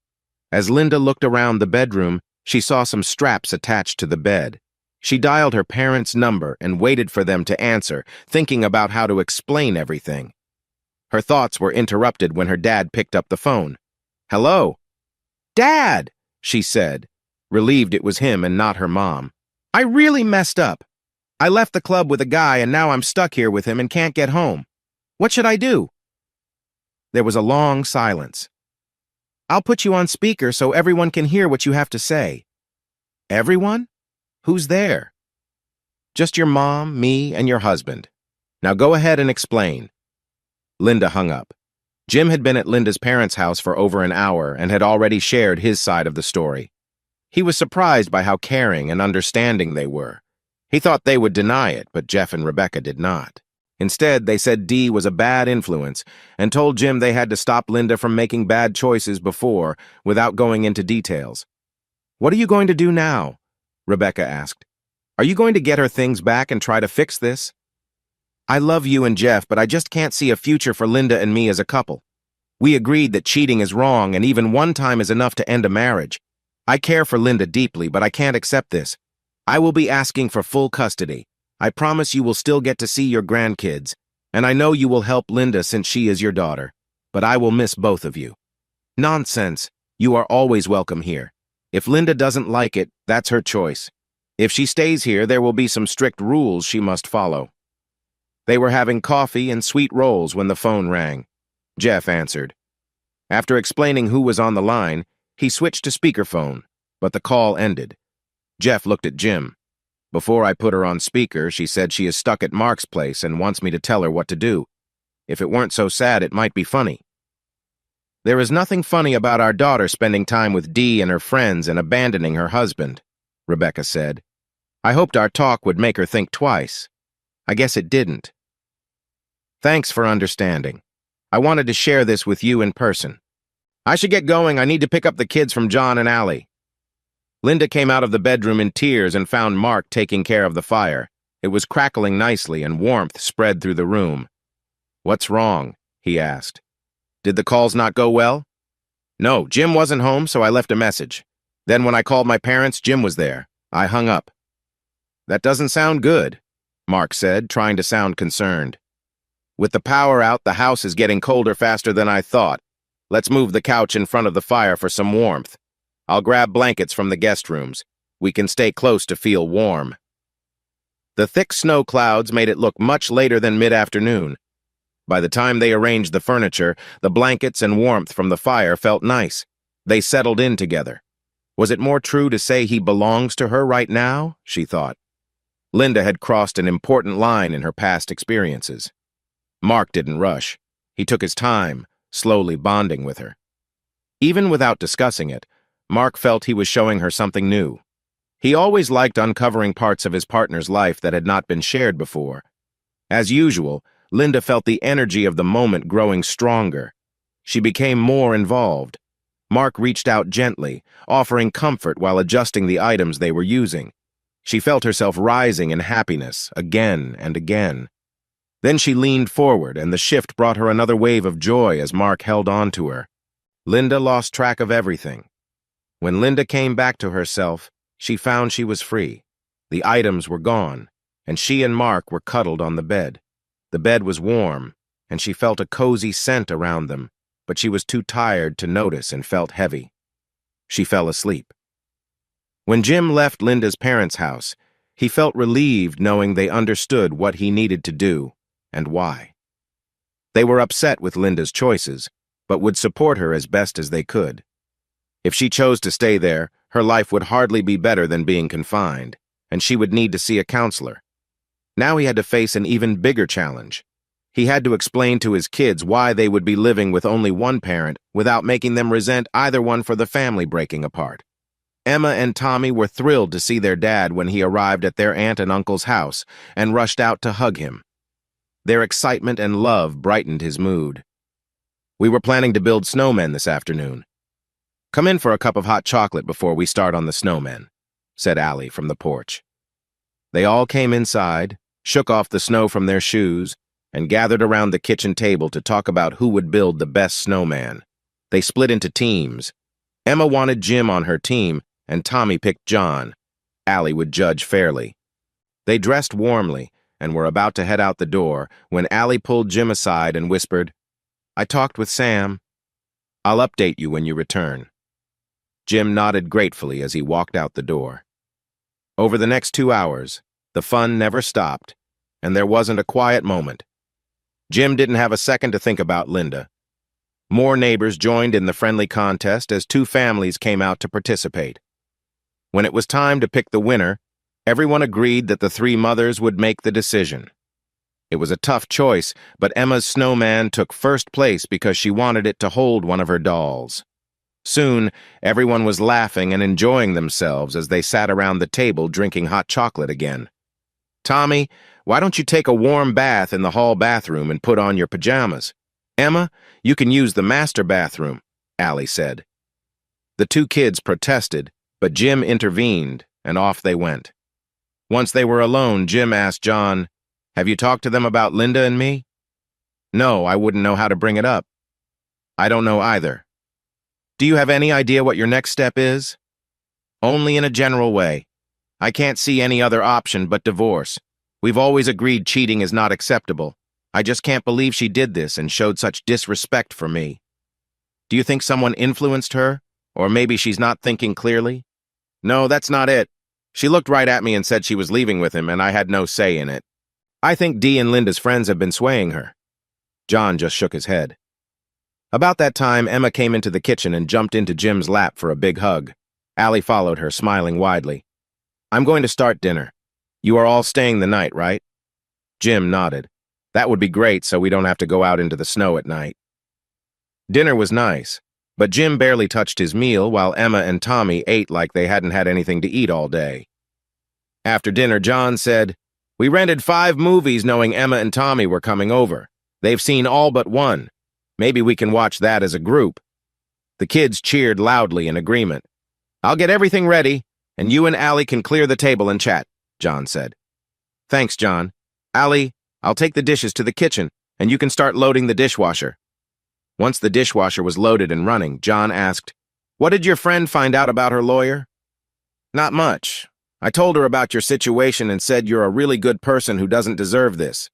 As Linda looked around the bedroom, she saw some straps attached to the bed. She dialed her parents' number and waited for them to answer, thinking about how to explain everything. Her thoughts were interrupted when her dad picked up the phone. Hello? Dad, she said, relieved it was him and not her mom. I really messed up. I left the club with a guy and now I'm stuck here with him and can't get home. What should I do? There was a long silence. I'll put you on speaker so everyone can hear what you have to say. Everyone? Who's there? Just your mom, me, and your husband. Now go ahead and explain. Linda hung up. Jim had been at Linda's parents' house for over an hour and had already shared his side of the story. He was surprised by how caring and understanding they were. He thought they would deny it, but Jeff and Rebecca did not. Instead, they said Dee was a bad influence and told Jim they had to stop Linda from making bad choices before, without going into details. What are you going to do now? Rebecca asked. Are you going to get her things back and try to fix this? I love you and Jeff, but I just can't see a future for Linda and me as a couple. We agreed that cheating is wrong and even one time is enough to end a marriage. I care for Linda deeply, but I can't accept this. I will be asking for full custody. I promise you will still get to see your grandkids, and I know you will help Linda since she is your daughter, but I will miss both of you. Nonsense. You are always welcome here. If Linda doesn't like it, that's her choice. If she stays here, there will be some strict rules she must follow. They were having coffee and sweet rolls when the phone rang. Jeff answered. After explaining who was on the line, he switched to speakerphone, but the call ended. Jeff looked at Jim. Before I put her on speaker, she said she is stuck at Mark's place and wants me to tell her what to do. If it weren't so sad, it might be funny. There is nothing funny about our daughter spending time with Dee and her friends and abandoning her husband, Rebecca said. I hoped our talk would make her think twice. I guess it didn't. Thanks for understanding. I wanted to share this with you in person. I should get going. I need to pick up the kids from John and Allie. Linda came out of the bedroom in tears and found Mark taking care of the fire. It was crackling nicely and warmth spread through the room. What's wrong? He asked. Did the calls not go well? No, Jim wasn't home, so I left a message. Then when I called my parents, Jim was there. I hung up. That doesn't sound good, Mark said, trying to sound concerned. With the power out, the house is getting colder faster than I thought. Let's move the couch in front of the fire for some warmth. I'll grab blankets from the guest rooms. We can stay close to feel warm. The thick snow clouds made it look much later than mid-afternoon. By the time they arranged the furniture, the blankets and warmth from the fire felt nice. They settled in together. Was it more true to say he belongs to her right now? She thought. Linda had crossed an important line in her past experiences. Mark didn't rush. He took his time, slowly bonding with her. Even without discussing it, Mark felt he was showing her something new. He always liked uncovering parts of his partner's life that had not been shared before. As usual, Linda felt the energy of the moment growing stronger. She became more involved. Mark reached out gently, offering comfort while adjusting the items they were using. She felt herself rising in happiness again and again. Then she leaned forward, and the shift brought her another wave of joy as Mark held on to her. Linda lost track of everything. When Linda came back to herself, she found she was free. The items were gone, and she and Mark were cuddled on the bed. The bed was warm, and she felt a cozy scent around them, but she was too tired to notice and felt heavy. She fell asleep. When Jim left Linda's parents' house, he felt relieved knowing they understood what he needed to do and why. They were upset with Linda's choices, but would support her as best as they could. If she chose to stay there, her life would hardly be better than being confined, and she would need to see a counselor. Now he had to face an even bigger challenge. He had to explain to his kids why they would be living with only one parent without making them resent either one for the family breaking apart. Emma and Tommy were thrilled to see their dad when he arrived at their aunt and uncle's house and rushed out to hug him. Their excitement and love brightened his mood. "We were planning to build snowmen this afternoon. Come in for a cup of hot chocolate before we start on the snowmen," said Allie from the porch. They all came inside, shook off the snow from their shoes, and gathered around the kitchen table to talk about who would build the best snowman. They split into teams. Emma wanted Jim on her team, and Tommy picked John. Allie would judge fairly. They dressed warmly and were about to head out the door when Allie pulled Jim aside and whispered, "I talked with Sam. I'll update you when you return." Jim nodded gratefully as he walked out the door. Over the next 2 hours, the fun never stopped, and there wasn't a quiet moment. Jim didn't have a second to think about Linda. More neighbors joined in the friendly contest as 2 families came out to participate. When it was time to pick the winner, everyone agreed that the 3 mothers would make the decision. It was a tough choice, but Emma's snowman took first place because she wanted it to hold one of her dolls. Soon, everyone was laughing and enjoying themselves as they sat around the table drinking hot chocolate again. "Tommy, why don't you take a warm bath in the hall bathroom and put on your pajamas? Emma, you can use the master bathroom," Allie said. The 2 kids protested, but Jim intervened, and off they went. Once they were alone, Jim asked John, "Have you talked to them about Linda and me?" "No, I wouldn't know how to bring it up." "I don't know either." "Do you have any idea what your next step is?" "Only in a general way. I can't see any other option but divorce. We've always agreed cheating is not acceptable. I just can't believe she did this and showed such disrespect for me." "Do you think someone influenced her? Or maybe she's not thinking clearly?" "No, that's not it. She looked right at me and said she was leaving with him, and I had no say in it. I think Dee and Linda's friends have been swaying her." John just shook his head. About that time, Emma came into the kitchen and jumped into Jim's lap for a big hug. Allie followed her, smiling widely. "I'm going to start dinner. You are all staying the night, right?" Jim nodded. "That would be great so we don't have to go out into the snow at night." Dinner was nice, but Jim barely touched his meal while Emma and Tommy ate like they hadn't had anything to eat all day. After dinner, John said, "We rented 5 movies knowing Emma and Tommy were coming over. They've seen all but one. Maybe we can watch that as a group." The kids cheered loudly in agreement. "I'll get everything ready, and you and Allie can clear the table and chat," John said. "Thanks, John. Allie, I'll take the dishes to the kitchen, and you can start loading the dishwasher." Once the dishwasher was loaded and running, John asked, "What did your friend find out about her lawyer?" "Not much. I told her about your situation and said you're a really good person who doesn't deserve this.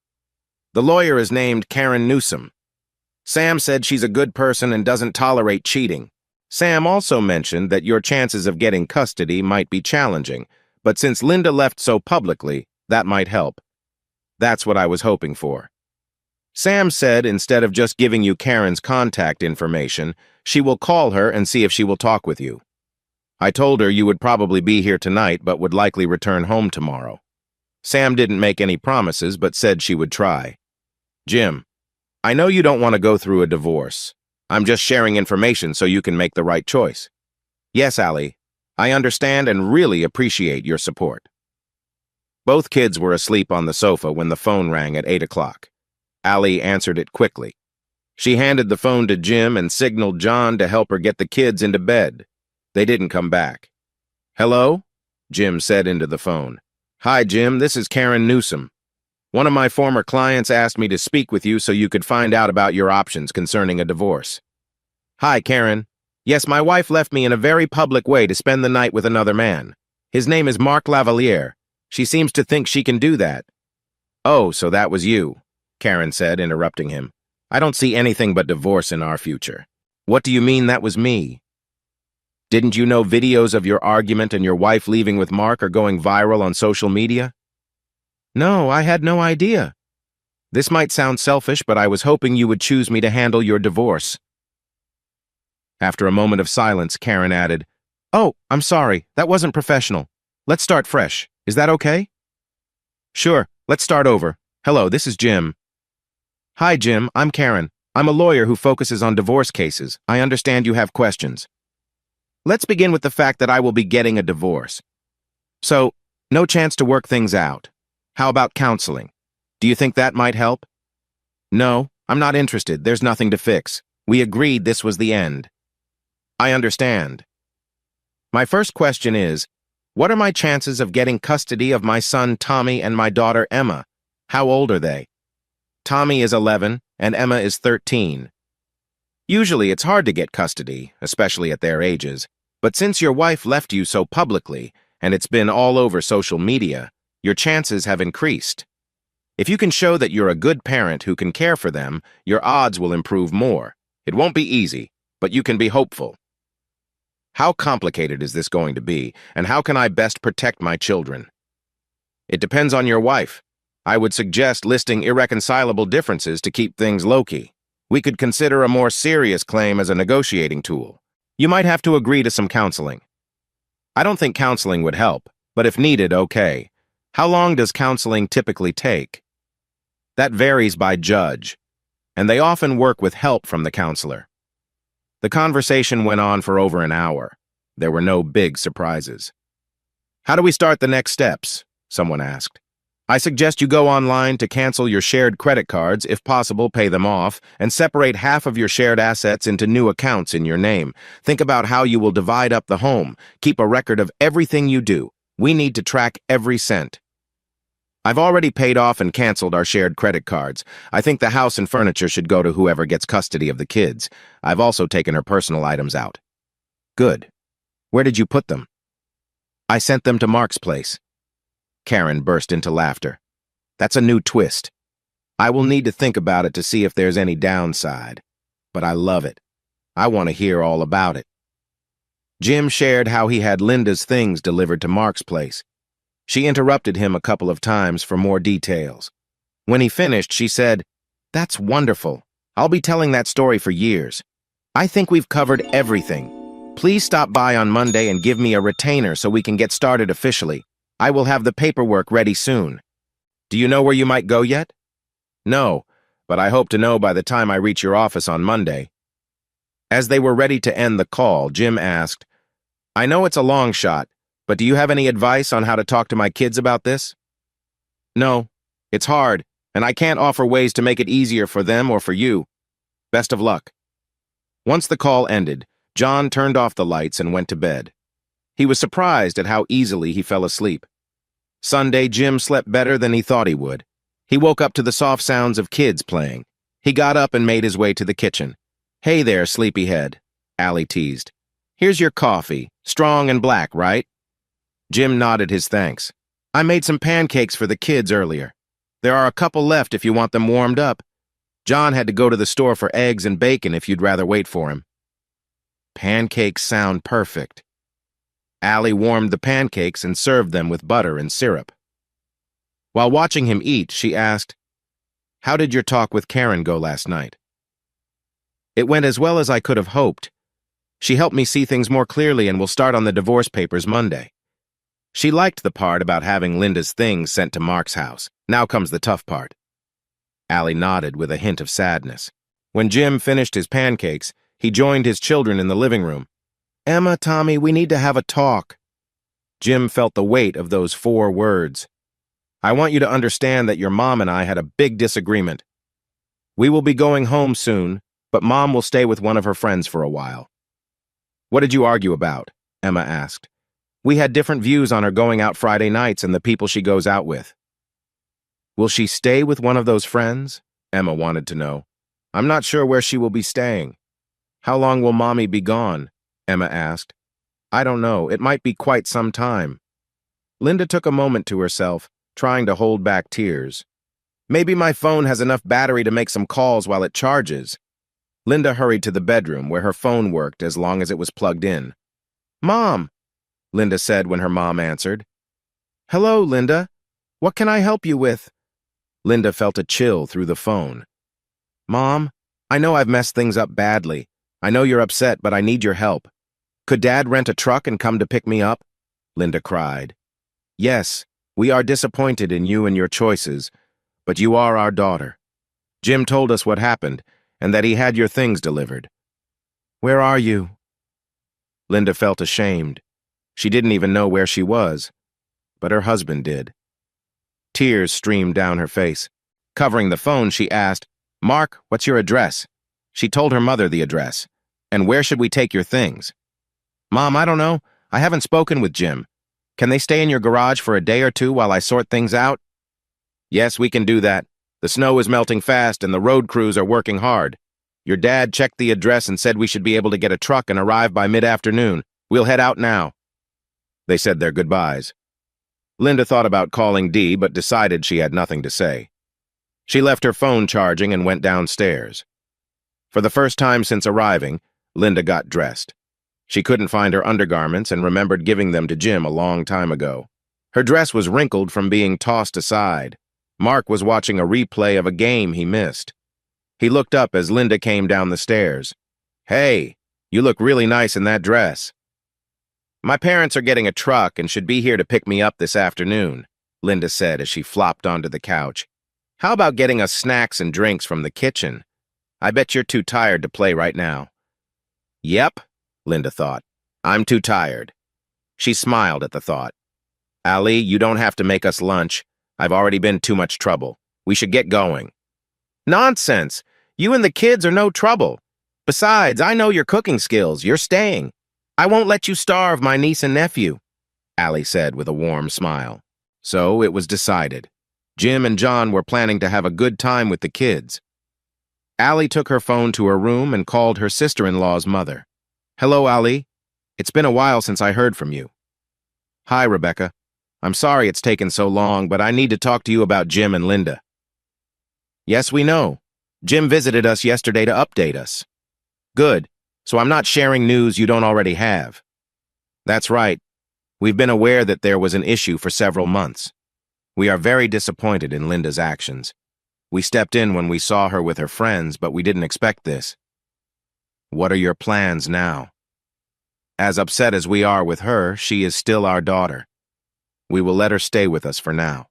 The lawyer is named Karen Newsom. Sam said she's a good person and doesn't tolerate cheating. Sam also mentioned that your chances of getting custody might be challenging, but since Linda left so publicly, that might help. That's what I was hoping for." Sam said instead of just giving you Karen's contact information, she will call her and see if she will talk with you. I told her you would probably be here tonight but would likely return home tomorrow. Sam didn't make any promises but said she would try. Jim, I know you don't want to go through a divorce. I'm just sharing information so you can make the right choice. Yes, Allie, I understand and really appreciate your support. Both kids were asleep on the sofa when the phone rang at 8 o'clock. Allie answered it quickly. She handed the phone to Jim and signaled John to help her get the kids into bed. They didn't come back. Hello? Jim said into the phone. Hi, Jim, this is Karen Newsom. One of my former clients asked me to speak with you so you could find out about your options concerning a divorce. Hi, Karen. Yes, my wife left me in a very public way to spend the night with another man. His name is Marc Lavalier. She seems to think she can do that. Oh, so that was you, Karen said, interrupting him. I don't see anything but divorce in our future. What do you mean that was me? Didn't you know videos of your argument and your wife leaving with Mark are going viral on social media? No, I had no idea. This might sound selfish, but I was hoping you would choose me to handle your divorce. After a moment of silence, Karen added, Oh, I'm sorry, that wasn't professional. Let's start fresh. Is that okay? Sure, let's start over. Hello, this is Jim. Hi, Jim, I'm Karen. I'm a lawyer who focuses on divorce cases. I understand you have questions. Let's begin with the fact that I will be getting a divorce. So, no chance to work things out. How about counseling? Do you think that might help? No, I'm not interested. There's nothing to fix. We agreed this was the end. I understand. My first question is, what are my chances of getting custody of my son Tommy and my daughter Emma? How old are they? Tommy is 11 and Emma is 13. Usually it's hard to get custody, especially at their ages, but since your wife left you so publicly, and it's been all over social media, your chances have increased. If you can show that you're a good parent who can care for them, your odds will improve more. It won't be easy, but you can be hopeful. How complicated is this going to be, and how can I best protect my children? It depends on your wife. I would suggest listing irreconcilable differences to keep things low-key. We could consider a more serious claim as a negotiating tool. You might have to agree to some counseling. I don't think counseling would help, but if needed, okay. How long does counseling typically take? That varies by judge, and they often work with help from the counselor. The conversation went on for over an hour. There were no big surprises. How do we start the next steps? Someone asked. I suggest you go online to cancel your shared credit cards, if possible, pay them off, and separate half of your shared assets into new accounts in your name. Think about how you will divide up the home. Keep a record of everything you do. We need to track every cent. I've already paid off and canceled our shared credit cards. I think the house and furniture should go to whoever gets custody of the kids. I've also taken her personal items out. Good. Where did you put them? I sent them to Mark's place. Karen burst into laughter. That's a new twist. I will need to think about it to see if there's any downside. But I love it. I want to hear all about it. Jim shared how he had Linda's things delivered to Mark's place. She interrupted him a couple of times for more details. When he finished, she said, That's wonderful. I'll be telling that story for years. I think we've covered everything. Please stop by on Monday and give me a retainer so we can get started officially. I will have the paperwork ready soon. Do you know where you might go yet? No, but I hope to know by the time I reach your office on Monday. As they were ready to end the call, Jim asked, I know it's a long shot, but do you have any advice on how to talk to my kids about this? No, it's hard, and I can't offer ways to make it easier for them or for you. Best of luck. Once the call ended, John turned off the lights and went to bed. He was surprised at how easily he fell asleep. Sunday, Jim slept better than he thought he would. He woke up to the soft sounds of kids playing. He got up and made his way to the kitchen. Hey there, sleepyhead, Allie teased. Here's your coffee, strong and black, right? Jim nodded his thanks. I made some pancakes for the kids earlier. There are a couple left if you want them warmed up. John had to go to the store for eggs and bacon if you'd rather wait for him. Pancakes sound perfect. Allie warmed the pancakes and served them with butter and syrup. While watching him eat, she asked, How did your talk with Karen go last night? It went as well as I could have hoped. She helped me see things more clearly and will start on the divorce papers Monday. She liked the part about having Linda's things sent to Mark's house. Now comes the tough part. Allie nodded with a hint of sadness. When Jim finished his pancakes, he joined his children in the living room. Emma, Tommy, we need to have a talk. Jim felt the weight of those 4 words. I want you to understand that your mom and I had a big disagreement. We will be going home soon, but Mom will stay with one of her friends for a while. What did you argue about? Emma asked. We had different views on her going out Friday nights and the people she goes out with. Will she stay with one of those friends? Emma wanted to know. I'm not sure where she will be staying. How long will Mommy be gone? Emma asked. I don't know. It might be quite some time. Linda took a moment to herself, trying to hold back tears. Maybe my phone has enough battery to make some calls while it charges. Linda hurried to the bedroom where her phone worked as long as it was plugged in. Mom, Linda said when her mom answered. Hello, Linda. What can I help you with? Linda felt a chill through the phone. Mom, I know I've messed things up badly. I know you're upset, but I need your help. Could Dad rent a truck and come to pick me up? Linda cried. Yes, we are disappointed in you and your choices, but you are our daughter. Jim told us what happened, and that he had your things delivered. Where are you? Linda felt ashamed. She didn't even know where she was, but her husband did. Tears streamed down her face. Covering the phone, she asked, Mark, what's your address? She told her mother the address. And where should we take your things? Mom, I don't know. I haven't spoken with Jim. Can they stay in your garage for a day or two while I sort things out? Yes, we can do that. The snow is melting fast and the road crews are working hard. Your dad checked the address and said we should be able to get a truck and arrive by mid-afternoon. We'll head out now. They said their goodbyes. Linda thought about calling Dee, but decided she had nothing to say. She left her phone charging and went downstairs. For the first time since arriving, Linda got dressed. She couldn't find her undergarments and remembered giving them to Jim a long time ago. Her dress was wrinkled from being tossed aside. Mark was watching a replay of a game he missed. He looked up as Linda came down the stairs. Hey, you look really nice in that dress. My parents are getting a truck and should be here to pick me up this afternoon, Linda said as she flopped onto the couch. How about getting us snacks and drinks from the kitchen? I bet you're too tired to play right now. Yep, Linda thought. I'm too tired. She smiled at the thought. Allie, you don't have to make us lunch. I've already been too much trouble. We should get going. Nonsense! You and the kids are no trouble. Besides, I know your cooking skills. You're staying. I won't let you starve my niece and nephew, Allie said with a warm smile. So it was decided. Jim and John were planning to have a good time with the kids. Allie took her phone to her room and called her sister-in-law's mother. Hello, Allie. It's been a while since I heard from you. Hi, Rebecca. I'm sorry it's taken so long, but I need to talk to you about Jim and Linda. Yes, we know. Jim visited us yesterday to update us. Good. So I'm not sharing news you don't already have. That's right. We've been aware that there was an issue for several months. We are very disappointed in Linda's actions. We stepped in when we saw her with her friends, but we didn't expect this. What are your plans now? As upset as we are with her, she is still our daughter. We will let her stay with us for now.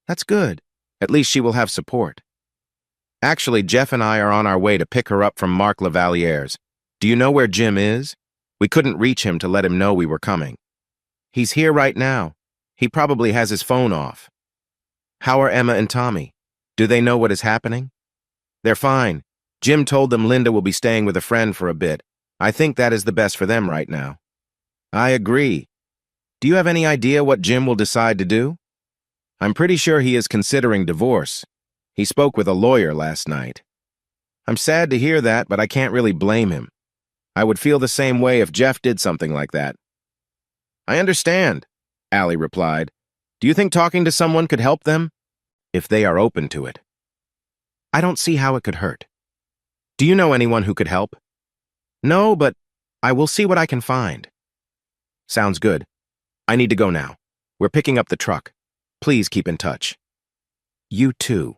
That's good. At least she will have support. Actually, Jeff and I are on our way to pick her up from Mark Lavaliere's. Do you know where Jim is? We couldn't reach him to let him know we were coming. He's here right now. He probably has his phone off. How are Emma and Tommy? Do they know what is happening? They're fine. Jim told them Linda will be staying with a friend for a bit. I think that is the best for them right now. I agree. Do you have any idea what Jim will decide to do? I'm pretty sure he is considering divorce. He spoke with a lawyer last night. I'm sad to hear that, but I can't really blame him. I would feel the same way if Jeff did something like that. I understand, Allie replied. Do you think talking to someone could help them? If they are open to it. I don't see how it could hurt. Do you know anyone who could help? No, but I will see what I can find. Sounds good. I need to go now. We're picking up the truck. Please keep in touch. You too.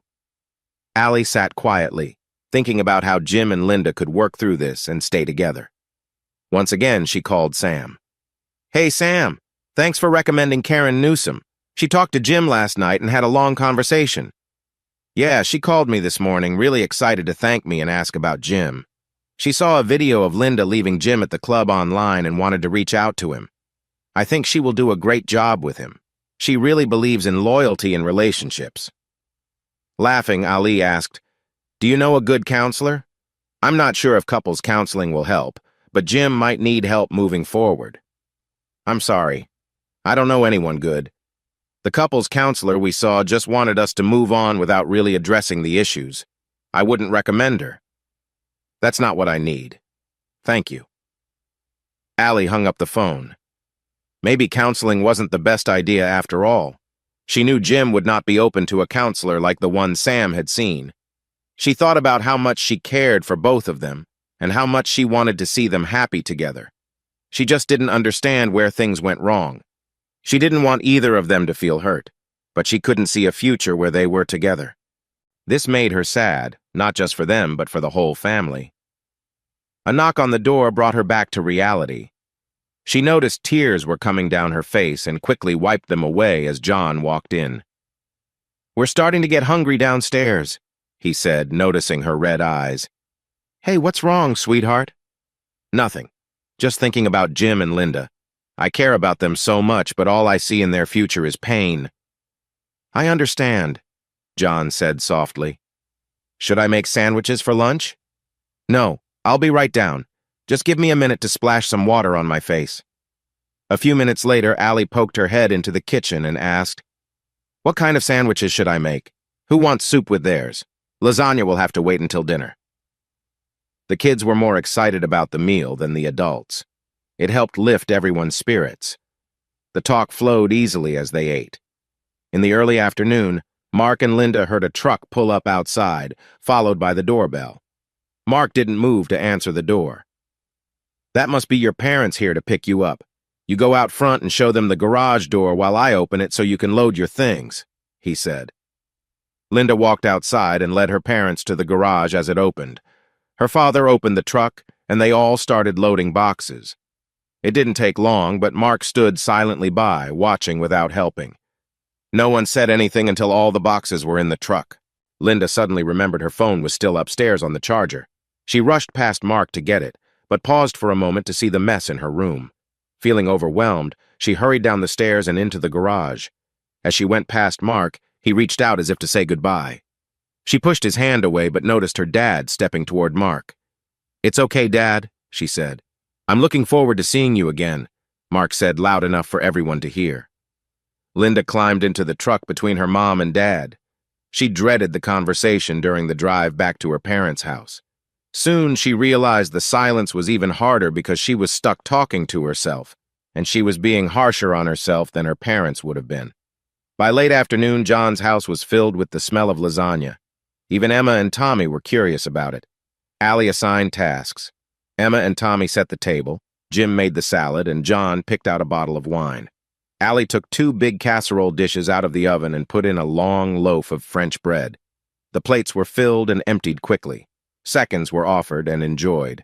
Allie sat quietly, thinking about how Jim and Linda could work through this and stay together. Once again, she called Sam. "Hey, Sam, thanks for recommending Karen Newsom. She talked to Jim last night and had a long conversation." "Yeah, she called me this morning, really excited to thank me and ask about Jim. She saw a video of Linda leaving Jim at the club online and wanted to reach out to him. I think she will do a great job with him. She really believes in loyalty in relationships." Laughing, Ali asked, "Do you know a good counselor? I'm not sure if couples counseling will help, but Jim might need help moving forward." "I'm sorry. I don't know anyone good. The couples counselor we saw just wanted us to move on without really addressing the issues. I wouldn't recommend her. That's not what I need. Thank you." Allie hung up the phone. Maybe counseling wasn't the best idea after all. She knew Jim would not be open to a counselor like the one Sam had seen. She thought about how much she cared for both of them and how much she wanted to see them happy together. She just didn't understand where things went wrong. She didn't want either of them to feel hurt, but she couldn't see a future where they were together. This made her sad, not just for them, but for the whole family. A knock on the door brought her back to reality. She noticed tears were coming down her face and quickly wiped them away as John walked in. "We're starting to get hungry downstairs," he said, noticing her red eyes. "Hey, what's wrong, sweetheart?" "Nothing. Just thinking about Jim and Linda. I care about them so much, but all I see in their future is pain." "I understand," John said softly. "Should I make sandwiches for lunch?" "No, I'll be right down. Just give me a minute to splash some water on my face." A few minutes later, Allie poked her head into the kitchen and asked, "What kind of sandwiches should I make? Who wants soup with theirs? Lasagna will have to wait until dinner." The kids were more excited about the meal than the adults. It helped lift everyone's spirits. The talk flowed easily as they ate. In the early afternoon, Mark and Linda heard a truck pull up outside, followed by the doorbell. Mark didn't move to answer the door. "That must be your parents here to pick you up. You go out front and show them the garage door while I open it so you can load your things," he said. Linda walked outside and led her parents to the garage as it opened. Her father opened the truck, and they all started loading boxes. It didn't take long, but Mark stood silently by, watching without helping. No one said anything until all the boxes were in the truck. Linda suddenly remembered her phone was still upstairs on the charger. She rushed past Mark to get it, but paused for a moment to see the mess in her room. Feeling overwhelmed, she hurried down the stairs and into the garage. As she went past Mark, he reached out as if to say goodbye. She pushed his hand away but noticed her dad stepping toward Mark. "It's okay, Dad," she said. "I'm looking forward to seeing you again," Mark said loud enough for everyone to hear. Linda climbed into the truck between her mom and dad. She dreaded the conversation during the drive back to her parents' house. Soon she realized the silence was even harder because she was stuck talking to herself, and she was being harsher on herself than her parents would have been. By late afternoon, John's house was filled with the smell of lasagna. Even Emma and Tommy were curious about it. Allie assigned tasks. Emma and Tommy set the table, Jim made the salad, and John picked out a bottle of wine. Allie took 2 big casserole dishes out of the oven and put in a long loaf of French bread. The plates were filled and emptied quickly. Seconds were offered and enjoyed.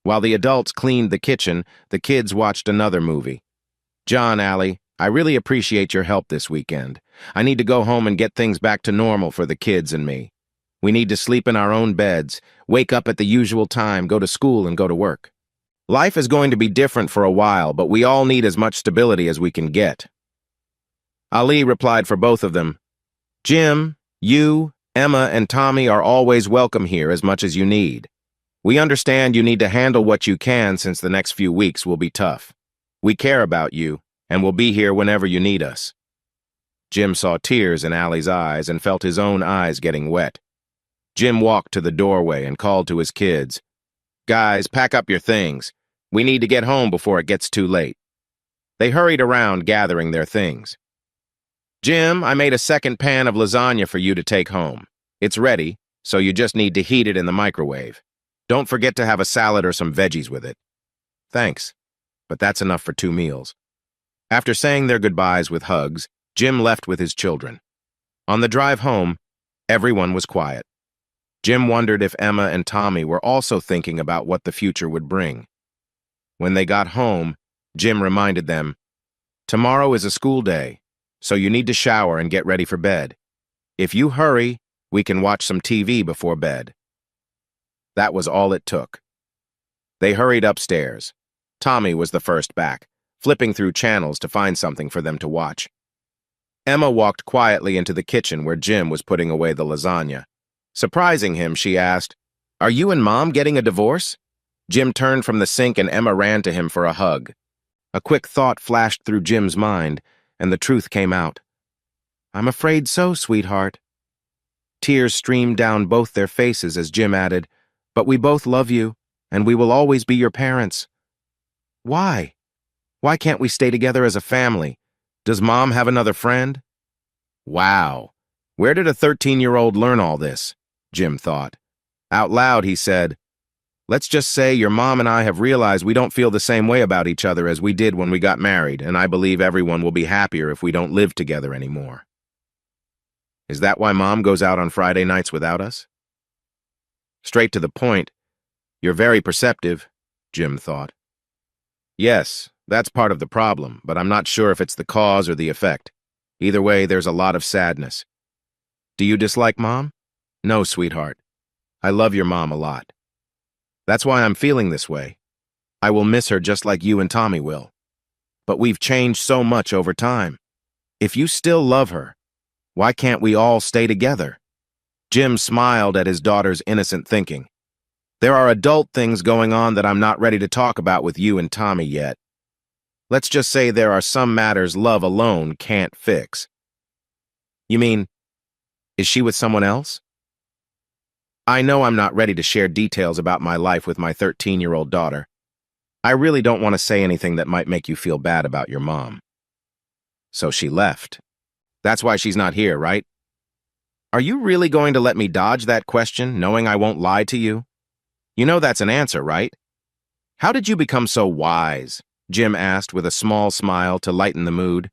While the adults cleaned the kitchen, the kids watched another movie. "John, Allie, I really appreciate your help this weekend. I need to go home and get things back to normal for the kids and me. We need to sleep in our own beds, wake up at the usual time, go to school, and go to work. Life is going to be different for a while, but we all need as much stability as we can get." Ali replied for both of them, "Jim, you, Emma, and Tommy are always welcome here as much as you need. We understand you need to handle what you can since the next few weeks will be tough. We care about you, and will be here whenever you need us." Jim saw tears in Allie's eyes and felt his own eyes getting wet. Jim walked to the doorway and called to his kids, "Guys, pack up your things. We need to get home before it gets too late." They hurried around gathering their things. "Jim, I made a second pan of lasagna for you to take home. It's ready, so you just need to heat it in the microwave. Don't forget to have a salad or some veggies with it." "Thanks, but that's enough for 2 meals." After saying their goodbyes with hugs, Jim left with his children. On the drive home, everyone was quiet. Jim wondered if Emma and Tommy were also thinking about what the future would bring. When they got home, Jim reminded them, "Tomorrow is a school day, so you need to shower and get ready for bed. If you hurry, we can watch some TV before bed." That was all it took. They hurried upstairs. Tommy was the first back, flipping through channels to find something for them to watch. Emma walked quietly into the kitchen where Jim was putting away the lasagna. Surprising him, she asked, "Are you and Mom getting a divorce?" Jim turned from the sink and Emma ran to him for a hug. A quick thought flashed through Jim's mind, and the truth came out. "I'm afraid so, sweetheart." Tears streamed down both their faces as Jim added, "But we both love you, and we will always be your parents." "Why? Why can't we stay together as a family? Does Mom have another friend?" Wow. Where did a 13-year-old learn all this? Jim thought. Out loud, he said, "Let's just say your mom and I have realized we don't feel the same way about each other as we did when we got married, and I believe everyone will be happier if we don't live together anymore." Is that why Mom goes out on Friday nights without us? Straight to the point. You're very perceptive, Jim thought. Yes, that's part of the problem, but I'm not sure if it's the cause or the effect. Either way, there's a lot of sadness. Do you dislike Mom? No, sweetheart. I love your mom a lot. That's why I'm feeling this way. I will miss her just like you and Tommy will. But we've changed so much over time. If you still love her, why can't we all stay together? Jim smiled at his daughter's innocent thinking. There are adult things going on that I'm not ready to talk about with you and Tommy yet. Let's just say there are some matters love alone can't fix. You mean, is she with someone else? I know I'm not ready to share details about my life with my 13-year-old daughter. I really don't want to say anything that might make you feel bad about your mom. So she left. That's why she's not here, right? Are you really going to let me dodge that question, knowing I won't lie to you? You know that's an answer, right? How did you become so wise? Jim asked with a small smile to lighten the mood.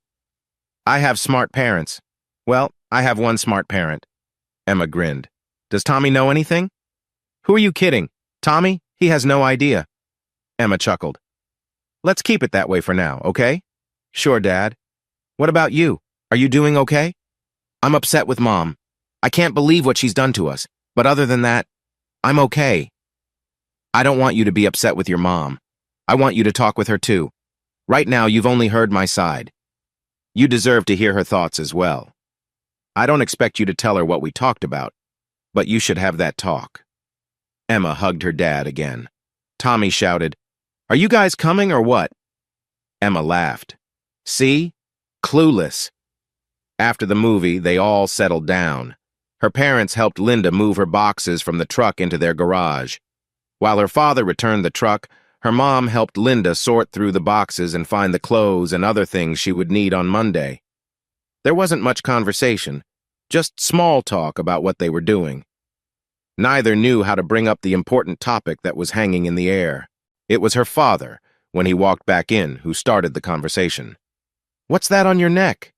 I have smart parents. Well, I have one smart parent. Emma grinned. Does Tommy know anything? Who are you kidding? Tommy? He has no idea. Emma chuckled. Let's keep it that way for now, okay? Sure, Dad. What about you? Are you doing okay? I'm upset with Mom. I can't believe what she's done to us. But other than that, I'm okay. I don't want you to be upset with your mom. I want you to talk with her too. Right now, you've only heard my side. You deserve to hear her thoughts as well. I don't expect you to tell her what we talked about, but you should have that talk. Emma hugged her dad again. Tommy shouted, Are you guys coming or what? Emma laughed. See? Clueless. After the movie, they all settled down. Her parents helped Linda move her boxes from the truck into their garage. While her father returned the truck, her mom helped Linda sort through the boxes and find the clothes and other things she would need on Monday. There wasn't much conversation, just small talk about what they were doing. Neither knew how to bring up the important topic that was hanging in the air. It was her father, when he walked back in, who started the conversation. What's that on your neck?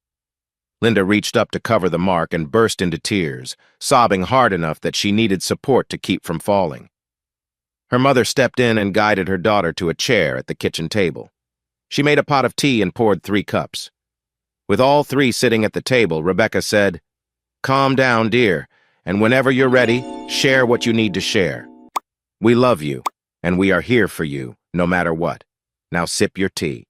Linda reached up to cover the mark and burst into tears, sobbing hard enough that she needed support to keep from falling. Her mother stepped in and guided her daughter to a chair at the kitchen table. She made a pot of tea and poured 3 cups. With all 3 sitting at the table, Rebecca said, Calm down, dear, and whenever you're ready, share what you need to share. We love you, and we are here for you, no matter what. Now sip your tea.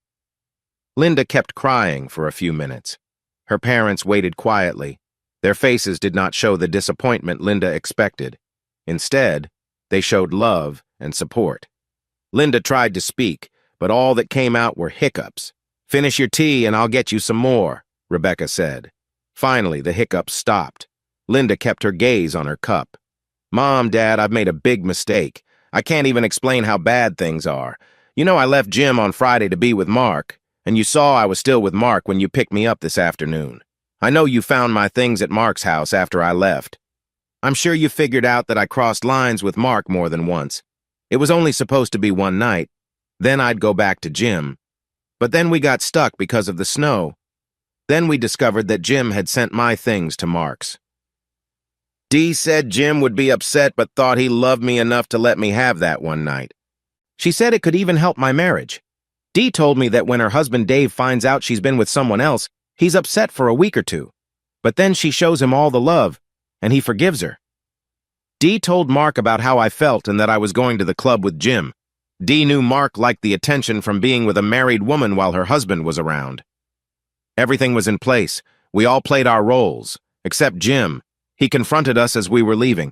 Linda kept crying for a few minutes. Her parents waited quietly. Their faces did not show the disappointment Linda expected. Instead, they showed love and support. Linda tried to speak, but all that came out were hiccups. Finish your tea and I'll get you some more, Rebecca said. Finally, the hiccups stopped. Linda kept her gaze on her cup. Mom, Dad, I've made a big mistake. I can't even explain how bad things are. You know I left Jim on Friday to be with Mark, and you saw I was still with Mark when you picked me up this afternoon. I know you found my things at Mark's house after I left. I'm sure you figured out that I crossed lines with Mark more than once. It was only supposed to be one night. Then I'd go back to Jim. But then we got stuck because of the snow. Then we discovered that Jim had sent my things to Mark's. Dee said Jim would be upset but thought he loved me enough to let me have that one night. She said it could even help my marriage. Dee told me that when her husband Dave finds out she's been with someone else, he's upset for a week or two. But then she shows him all the love, and he forgives her. Dee told Mark about how I felt and that I was going to the club with Jim. Dee knew Mark liked the attention from being with a married woman while her husband was around. Everything was in place. We all played our roles, except Jim. He confronted us as we were leaving.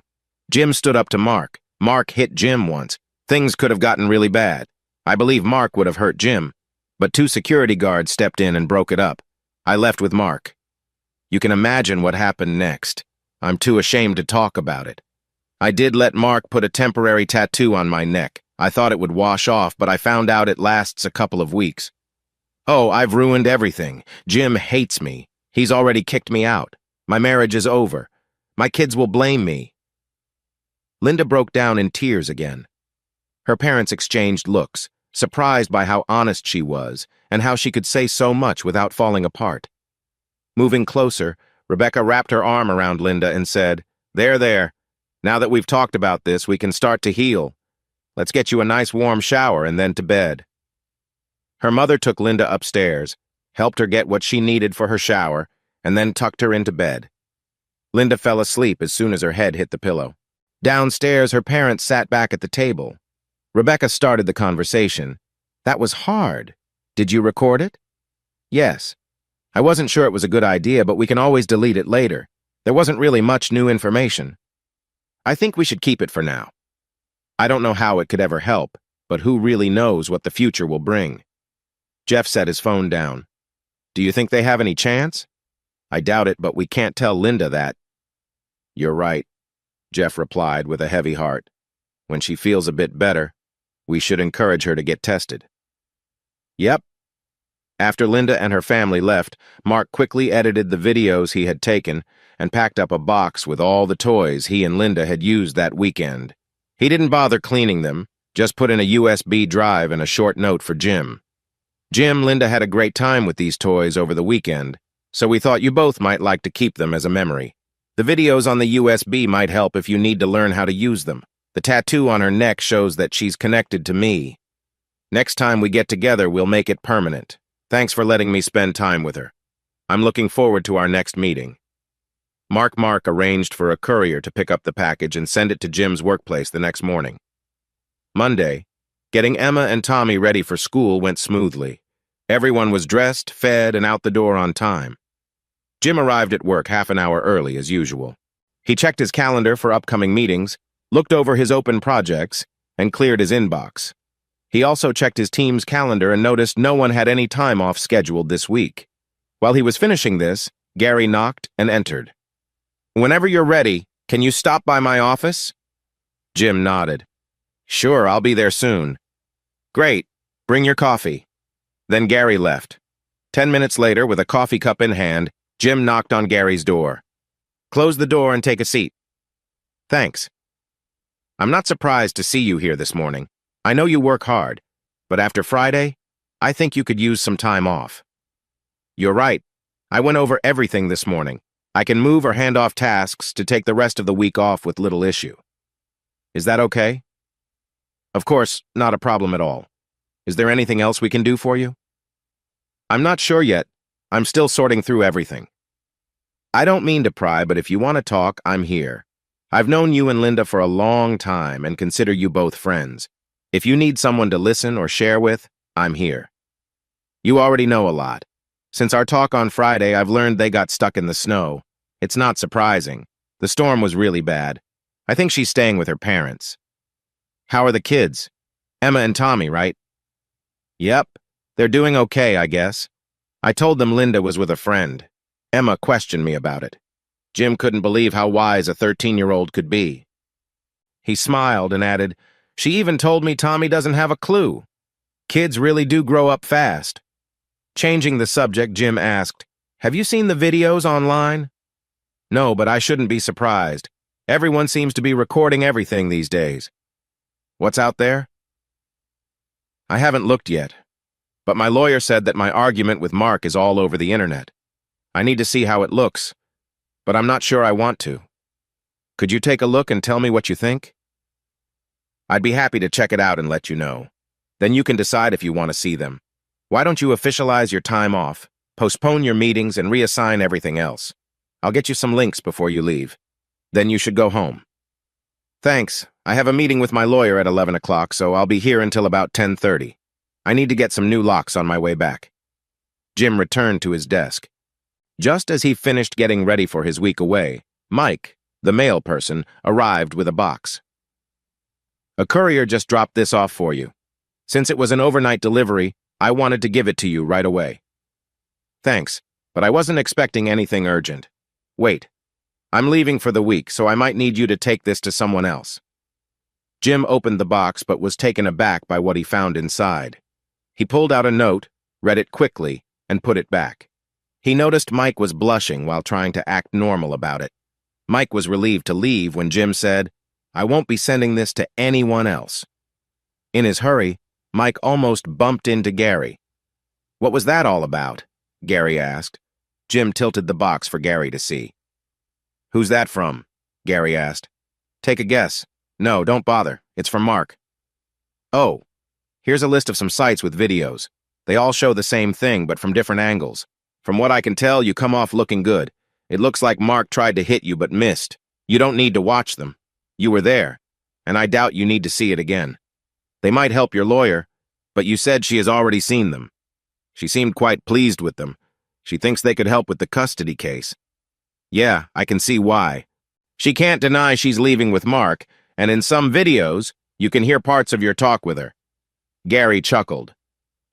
Jim stood up to Mark. Mark hit Jim once. Things could have gotten really bad. I believe Mark would have hurt Jim, but 2 security guards stepped in and broke it up. I left with Mark. You can imagine what happened next. I'm too ashamed to talk about it. I did let Mark put a temporary tattoo on my neck. I thought it would wash off, but I found out it lasts a couple of weeks. Oh, I've ruined everything. Jim hates me. He's already kicked me out. My marriage is over. My kids will blame me. Linda broke down in tears again. Her parents exchanged looks, surprised by how honest she was and how she could say so much without falling apart. Moving closer, Rebecca wrapped her arm around Linda and said, There. Now that we've talked about this, we can start to heal. Let's get you a nice warm shower and then to bed. Her mother took Linda upstairs, helped her get what she needed for her shower, and then tucked her into bed. Linda fell asleep as soon as her head hit the pillow. Downstairs, her parents sat back at the table. Rebecca started the conversation. That was hard. Did you record it? Yes. I wasn't sure it was a good idea, but we can always delete it later. There wasn't really much new information. I think we should keep it for now. I don't know how it could ever help, but who really knows what the future will bring? Jeff set his phone down. Do you think they have any chance? I doubt it, but we can't tell Linda that. You're right, Jeff replied with a heavy heart. When she feels a bit better, we should encourage her to get tested. Yep. After Linda and her family left, Mark quickly edited the videos he had taken and packed up a box with all the toys he and Linda had used that weekend. He didn't bother cleaning them, just put in a USB drive and a short note for Jim. Jim, Linda had a great time with these toys over the weekend, so we thought you both might like to keep them as a memory. The videos on the USB might help if you need to learn how to use them. The tattoo on her neck shows that she's connected to me. Next time we get together, we'll make it permanent. Thanks for letting me spend time with her. I'm looking forward to our next meeting. Mark arranged for a courier to pick up the package and send it to Jim's workplace the next morning. Monday, getting Emma and Tommy ready for school went smoothly. Everyone was dressed, fed, and out the door on time. Jim arrived at work half an hour early as usual. He checked his calendar for upcoming meetings, looked over his open projects, and cleared his inbox. He also checked his team's calendar and noticed no one had any time off scheduled this week. While he was finishing this, Gary knocked and entered. Whenever you're ready, can you stop by my office? Jim nodded. Sure, I'll be there soon. Great, bring your coffee. Then Gary left. 10 minutes later, with a coffee cup in hand, Jim knocked on Gary's door. Close the door and take a seat. Thanks. I'm not surprised to see you here this morning. I know you work hard, but after Friday, I think you could use some time off. You're right. I went over everything this morning. I can move or hand off tasks to take the rest of the week off with little issue. Is that okay? Of course, not a problem at all. Is there anything else we can do for you? I'm not sure yet. I'm still sorting through everything. I don't mean to pry, but if you want to talk, I'm here. I've known you and Linda for a long time and consider you both friends. If you need someone to listen or share with, I'm here. You already know a lot. Since our talk on Friday, I've learned they got stuck in the snow. It's not surprising. The storm was really bad. I think she's staying with her parents. How are the kids? Emma and Tommy, right? Yep, they're doing okay, I guess. I told them Linda was with a friend. Emma questioned me about it. Jim couldn't believe how wise a 13-year-old could be. He smiled and added, She even told me Tommy doesn't have a clue. Kids really do grow up fast. Changing the subject, Jim asked, Have you seen the videos online? No, but I shouldn't be surprised. Everyone seems to be recording everything these days. What's out there? I haven't looked yet, but my lawyer said that my argument with Mark is all over the internet. I need to see how it looks, but I'm not sure I want to. Could you take a look and tell me what you think? I'd be happy to check it out and let you know. Then you can decide if you want to see them. Why don't you officialize your time off, postpone your meetings, and reassign everything else? I'll get you some links before you leave. Then you should go home. Thanks. I have a meeting with my lawyer at 11 o'clock, so I'll be here until about 10:30. I need to get some new locks on my way back. Jim returned to his desk. Just as he finished getting ready for his week away, Mike, the mail person, arrived with a box. A courier just dropped this off for you. Since it was an overnight delivery, I wanted to give it to you right away. Thanks, but I wasn't expecting anything urgent. Wait, I'm leaving for the week, so I might need you to take this to someone else. Jim opened the box but was taken aback by what he found inside. He pulled out a note, read it quickly, and put it back. He noticed Mike was blushing while trying to act normal about it. Mike was relieved to leave when Jim said, "I won't be sending this to anyone else." In his hurry, Mike almost bumped into Gary. "What was that all about?" Gary asked. Jim tilted the box for Gary to see. "Who's that from?" Gary asked. "Take a guess." "No, don't bother. It's from Mark." "Oh, here's a list of some sites with videos. They all show the same thing, but from different angles. From what I can tell, you come off looking good. It looks like Mark tried to hit you but missed. You don't need to watch them. You were there, and I doubt you need to see it again. They might help your lawyer, but you said she has already seen them. She seemed quite pleased with them. She thinks they could help with the custody case. Yeah, I can see why. She can't deny she's leaving with Mark, and in some videos, you can hear parts of your talk with her." Gary chuckled.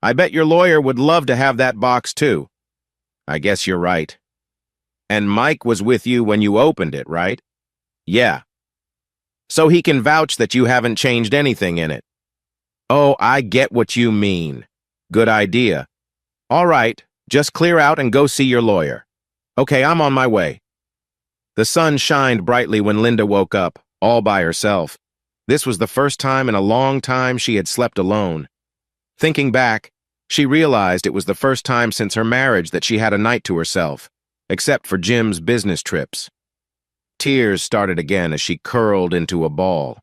"I bet your lawyer would love to have that box too." "I guess you're right." "And Mike was with you when you opened it, right?" "Yeah." "So he can vouch that you haven't changed anything in it." "Oh, I get what you mean. Good idea. All right, just clear out and go see your lawyer." "Okay, I'm on my way." The sun shined brightly when Linda woke up, all by herself. This was the first time in a long time she had slept alone. Thinking back, she realized it was the first time since her marriage that she had a night to herself, except for Jim's business trips. Tears started again as she curled into a ball.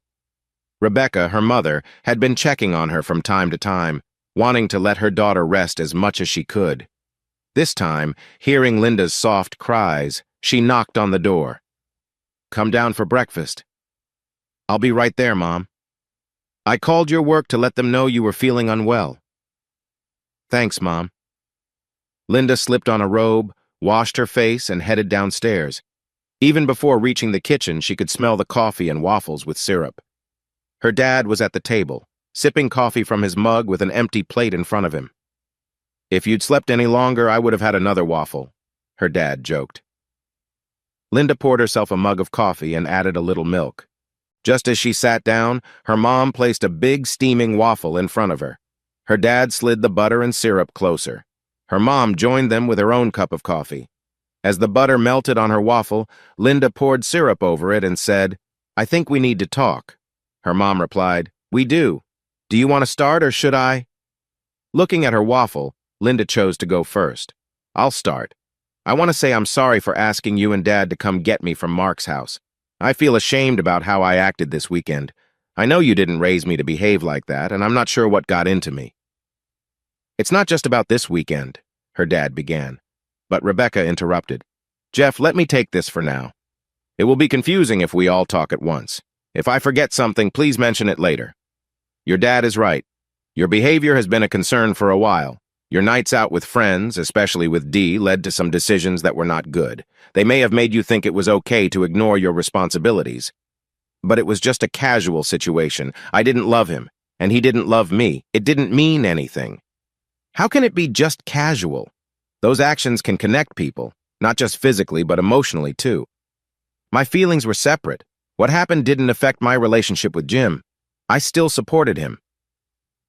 Rebecca, her mother, had been checking on her from time to time, wanting to let her daughter rest as much as she could. This time, hearing Linda's soft cries, she knocked on the door. "Come down for breakfast." "I'll be right there, Mom." "I called your work to let them know you were feeling unwell." "Thanks, Mom." Linda slipped on a robe, washed her face, and headed downstairs. Even before reaching the kitchen, she could smell the coffee and waffles with syrup. Her dad was at the table, sipping coffee from his mug with an empty plate in front of him. "If you'd slept any longer, I would have had another waffle," her dad joked. Linda poured herself a mug of coffee and added a little milk. Just as she sat down, her mom placed a big steaming waffle in front of her. Her dad slid the butter and syrup closer. Her mom joined them with her own cup of coffee. As the butter melted on her waffle, Linda poured syrup over it and said, "I think we need to talk." Her mom replied, "We do. Do you want to start or should I?" Looking at her waffle, Linda chose to go first. "I'll start. I want to say I'm sorry for asking you and Dad to come get me from Mark's house. I feel ashamed about how I acted this weekend. I know you didn't raise me to behave like that, and I'm not sure what got into me." "It's not just about this weekend," her dad began. But Rebecca interrupted. "Jeff, let me take this for now. It will be confusing if we all talk at once. If I forget something, please mention it later. Your dad is right. Your behavior has been a concern for a while. Your nights out with friends, especially with Dee, led to some decisions that were not good. They may have made you think it was okay to ignore your responsibilities. But it was just a casual situation. I didn't love him, and he didn't love me. It didn't mean anything." "How can it be just casual? Those actions can connect people, not just physically, but emotionally too. My feelings were separate. What happened didn't affect my relationship with Jim. I still supported him."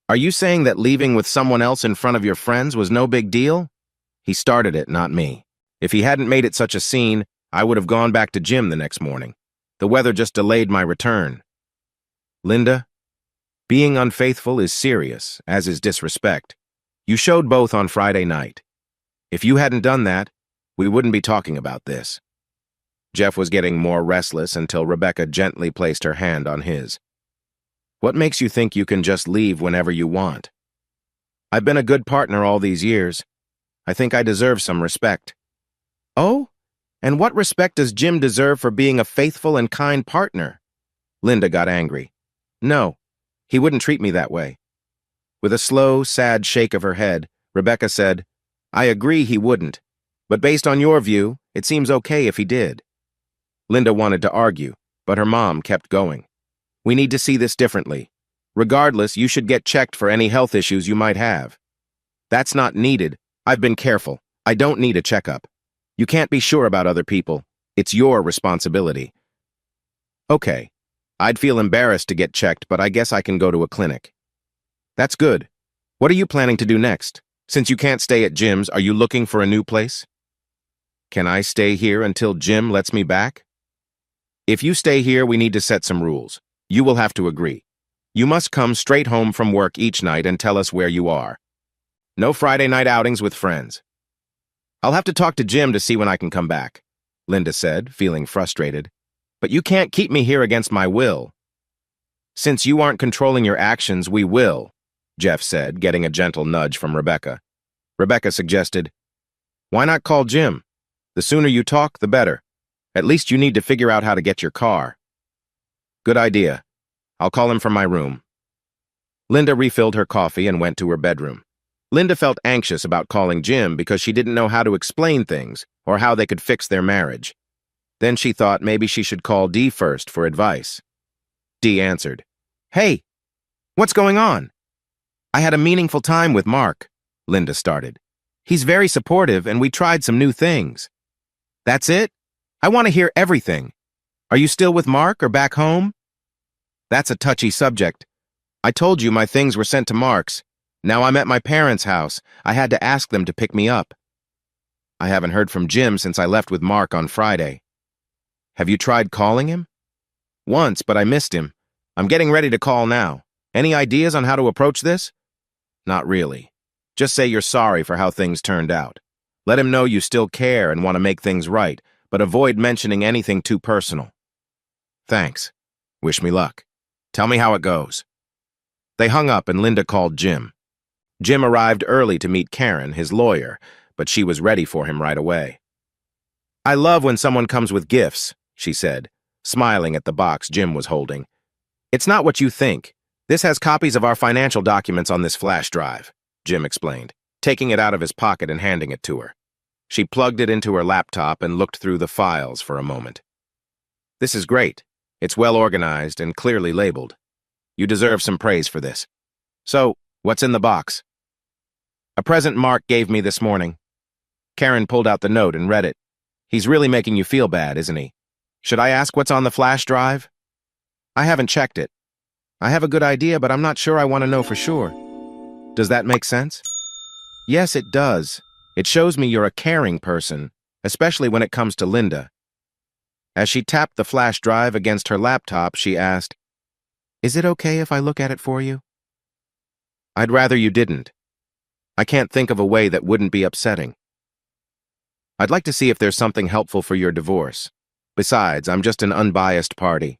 "Are you saying that leaving with someone else in front of your friends was no big deal?" "He started it, not me. If he hadn't made it such a scene, I would have gone back to Jim the next morning. The weather just delayed my return." "Linda, being unfaithful is serious, as is disrespect. You showed both on Friday night. If you hadn't done that, we wouldn't be talking about this." Jeff was getting more restless until Rebecca gently placed her hand on his. What makes you think you can just leave whenever you want? I've been a good partner all these years. I think I deserve some respect. Oh? And what respect does Jim deserve for being a faithful and kind partner? Linda got angry. No, he wouldn't treat me that way. With a slow, sad shake of her head, Rebecca said, I agree he wouldn't, but based on your view, it seems okay if he did. Linda wanted to argue, but her mom kept going. We need to see this differently. Regardless, you should get checked for any health issues you might have. That's not needed. I've been careful. I don't need a checkup. You can't be sure about other people. It's your responsibility. Okay. I'd feel embarrassed to get checked, but I guess I can go to a clinic. That's good. What are you planning to do next? Since you can't stay at Jim's, are you looking for a new place? Can I stay here until Jim lets me back? If you stay here, we need to set some rules. You will have to agree. You must come straight home from work each night and tell us where you are. No Friday night outings with friends. I'll have to talk to Jim to see when I can come back, Linda said, feeling frustrated. But you can't keep me here against my will. Since you aren't controlling your actions, we will, Jeff said, getting a gentle nudge from Rebecca. Rebecca suggested, why not call Jim? The sooner you talk, the better. At least you need to figure out how to get your car. Good idea. I'll call him from my room. Linda refilled her coffee and went to her bedroom. Linda felt anxious about calling Jim because she didn't know how to explain things or how they could fix their marriage. Then she thought maybe she should call Dee first for advice. Dee answered, Hey, what's going on? I had a meaningful time with Mark, Linda started. He's very supportive and we tried some new things. That's it? I want to hear everything. Are you still with Mark or back home? That's a touchy subject. I told you my things were sent to Mark's. Now I'm at my parents' house. I had to ask them to pick me up. I haven't heard from Jim since I left with Mark on Friday. Have you tried calling him? Once, but I missed him. I'm getting ready to call now. Any ideas on how to approach this? Not really. Just say you're sorry for how things turned out. Let him know you still care and want to make things right, but avoid mentioning anything too personal. Thanks. Wish me luck. Tell me how it goes. They hung up and Linda called Jim. Jim arrived early to meet Karen, his lawyer, but she was ready for him right away. I love when someone comes with gifts, she said, smiling at the box Jim was holding. It's not what you think. This has copies of our financial documents on this flash drive, Jim explained, taking it out of his pocket and handing it to her. She plugged it into her laptop and looked through the files for a moment. This is great. It's well organized and clearly labeled. You deserve some praise for this. So, what's in the box? A present Mark gave me this morning. Karen pulled out the note and read it. He's really making you feel bad, isn't he? Should I ask what's on the flash drive? I haven't checked it. I have a good idea, but I'm not sure I want to know for sure. Does that make sense? Yes, it does. It shows me you're a caring person, especially when it comes to Linda. As she tapped the flash drive against her laptop, she asked, Is it okay if I look at it for you? I'd rather you didn't. I can't think of a way that wouldn't be upsetting. I'd like to see if there's something helpful for your divorce. Besides, I'm just an unbiased party.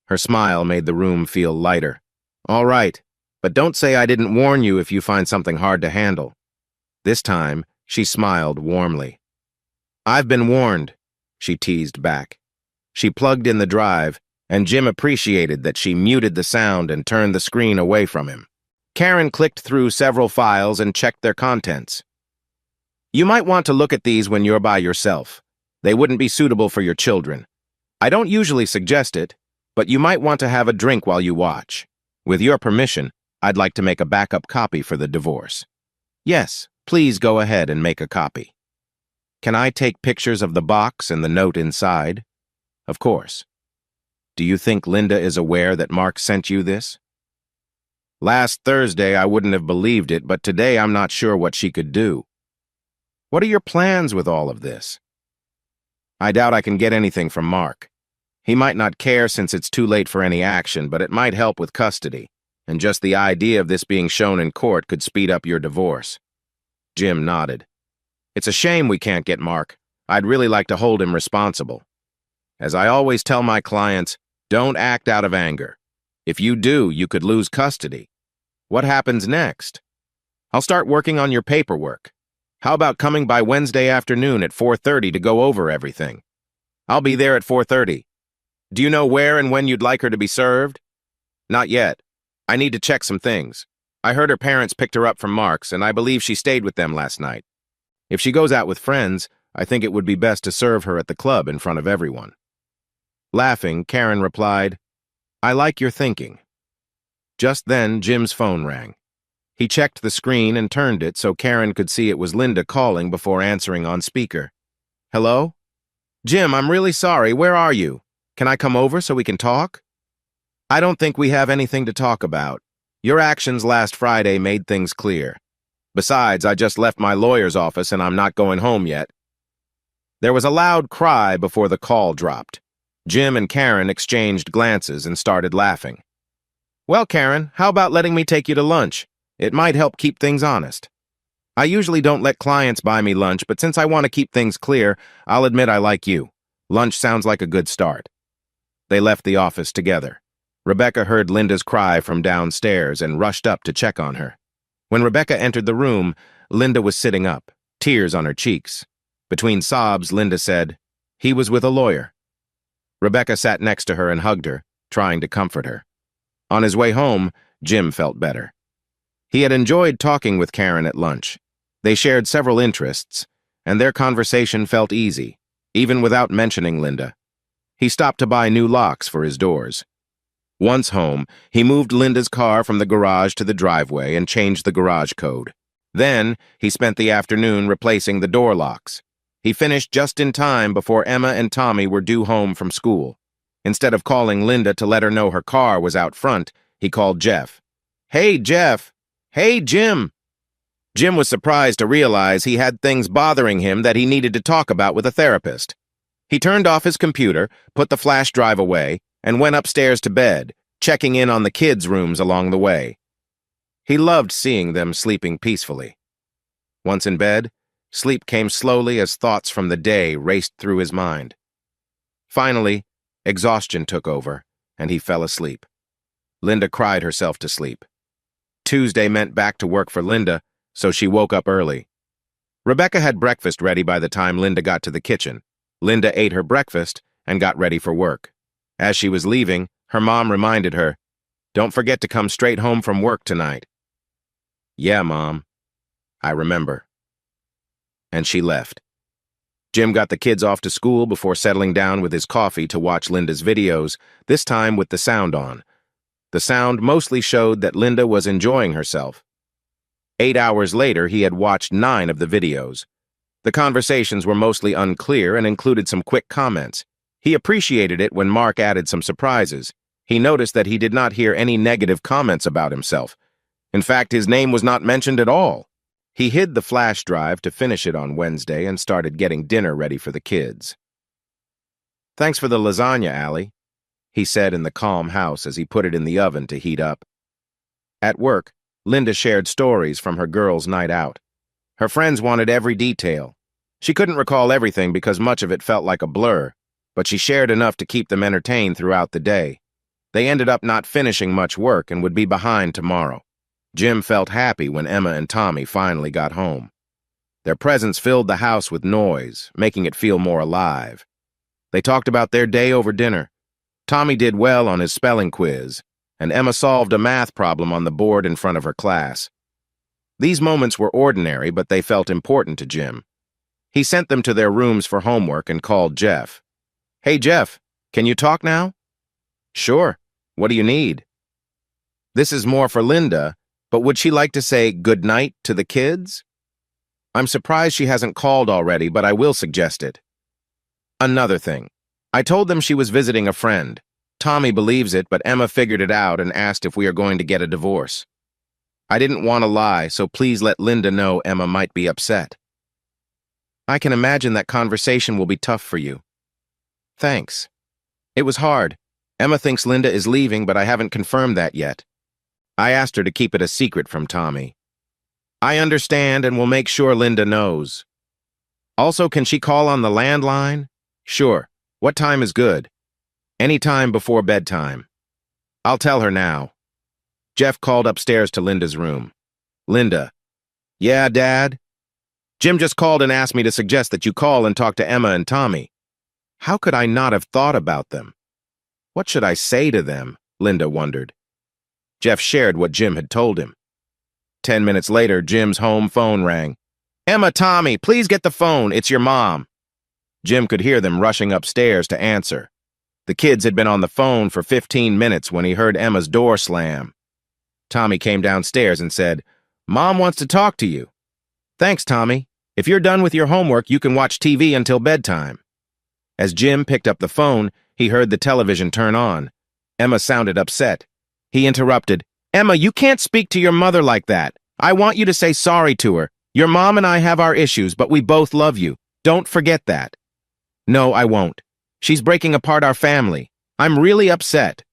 Her smile made the room feel lighter. All right, but don't say I didn't warn you if you find something hard to handle. This time, she smiled warmly. I've been warned, she teased back. She plugged in the drive, and Jim appreciated that she muted the sound and turned the screen away from him. Karen clicked through several files and checked their contents. You might want to look at these when you're by yourself. They wouldn't be suitable for your children. I don't usually suggest it, but you might want to have a drink while you watch. With your permission, I'd like to make a backup copy for the divorce. Yes, please go ahead and make a copy. Can I take pictures of the box and the note inside? Of course. Do you think Linda is aware that Mark sent you this? Last Thursday, I wouldn't have believed it, but today I'm not sure what she could do. What are your plans with all of this? I doubt I can get anything from Mark. He might not care since it's too late for any action, but it might help with custody, and just the idea of this being shown in court could speed up your divorce. Jim nodded. It's a shame we can't get Mark. I'd really like to hold him responsible. As I always tell my clients, don't act out of anger. If you do, you could lose custody. What happens next? I'll start working on your paperwork. How about coming by Wednesday afternoon at 4:30 to go over everything? I'll be there at 4:30. Do you know where and when you'd like her to be served? Not yet. I need to check some things. I heard her parents picked her up from Mark's, and I believe she stayed with them last night. If she goes out with friends, I think it would be best to serve her at the club in front of everyone. Laughing, Karen replied, I like your thinking. Just then, Jim's phone rang. He checked the screen and turned it so Karen could see it was Linda calling before answering on speaker. Hello? Jim, I'm really sorry. Where are you? Can I come over so we can talk? I don't think we have anything to talk about. Your actions last Friday made things clear. Besides, I just left my lawyer's office and I'm not going home yet. There was a loud cry before the call dropped. Jim and Karen exchanged glances and started laughing. Well, Karen, how about letting me take you to lunch? It might help keep things honest. I usually don't let clients buy me lunch, but since I want to keep things clear, I'll admit I like you. Lunch sounds like a good start. They left the office together. Rebecca heard Linda's cry from downstairs and rushed up to check on her. When Rebecca entered the room, Linda was sitting up, tears on her cheeks. Between sobs, Linda said, He was with a lawyer. Rebecca sat next to her and hugged her, trying to comfort her. On his way home, Jim felt better. He had enjoyed talking with Karen at lunch. They shared several interests, and their conversation felt easy, even without mentioning Linda. He stopped to buy new locks for his doors. Once home, he moved Linda's car from the garage to the driveway and changed the garage code. Then, he spent the afternoon replacing the door locks. He finished just in time before Emma and Tommy were due home from school. Instead of calling Linda to let her know her car was out front, he called Jeff. Hey, Jeff. Hey, Jim. Jim was surprised to realize he had things bothering him that he needed to talk about with a therapist. He turned off his computer, put the flash drive away, and went upstairs to bed, checking in on the kids' rooms along the way. He loved seeing them sleeping peacefully. Once in bed, sleep came slowly as thoughts from the day raced through his mind. Finally, exhaustion took over, and he fell asleep. Linda cried herself to sleep. Tuesday meant back to work for Linda, so she woke up early. Rebecca had breakfast ready by the time Linda got to the kitchen. Linda ate her breakfast and got ready for work. As she was leaving, her mom reminded her, Don't forget to come straight home from work tonight. Yeah, Mom. I remember. And she left. Jim got the kids off to school before settling down with his coffee to watch Linda's videos, this time with the sound on. The sound mostly showed that Linda was enjoying herself. 8 hours later, he had watched 9 of the videos. The conversations were mostly unclear and included some quick comments. He appreciated it when Mark added some surprises. He noticed that he did not hear any negative comments about himself. In fact, his name was not mentioned at all. He hid the flash drive to finish it on Wednesday and started getting dinner ready for the kids. Thanks for the lasagna, Allie, he said in the calm house as he put it in the oven to heat up. At work, Linda shared stories from her girls' night out. Her friends wanted every detail. She couldn't recall everything because much of it felt like a blur, but she shared enough to keep them entertained throughout the day. They ended up not finishing much work and would be behind tomorrow. Jim felt happy when Emma and Tommy finally got home. Their presence filled the house with noise, making it feel more alive. They talked about their day over dinner. Tommy did well on his spelling quiz, and Emma solved a math problem on the board in front of her class. These moments were ordinary, but they felt important to Jim. He sent them to their rooms for homework and called Jeff. Hey, Jeff, can you talk now? Sure. What do you need? This is more for Linda, but would she like to say good night to the kids? I'm surprised she hasn't called already, but I will suggest it. Another thing. I told them she was visiting a friend. Tommy believes it, but Emma figured it out and asked if we are going to get a divorce. I didn't want to lie, so please let Linda know Emma might be upset. I can imagine that conversation will be tough for you. Thanks. It was hard. Emma thinks Linda is leaving, but I haven't confirmed that yet. I asked her to keep it a secret from Tommy. I understand and will make sure Linda knows. Also, can she call on the landline? Sure. What time is good? Any time before bedtime. I'll tell her now. Jeff called upstairs to Linda's room. Linda. Yeah, Dad? Jim just called and asked me to suggest that you call and talk to Emma and Tommy. How could I not have thought about them? What should I say to them? Linda wondered. Jeff shared what Jim had told him. 10 minutes later, Jim's home phone rang. Emma, Tommy, please get the phone. It's your mom. Jim could hear them rushing upstairs to answer. The kids had been on the phone for 15 minutes when he heard Emma's door slam. Tommy came downstairs and said, Mom wants to talk to you. Thanks, Tommy. If you're done with your homework, you can watch TV until bedtime. As Jim picked up the phone, he heard the television turn on. Emma sounded upset. He interrupted. Emma, you can't speak to your mother like that. I want you to say sorry to her. Your mom and I have our issues, but we both love you. Don't forget that. No, I won't. She's breaking apart our family. I'm really upset.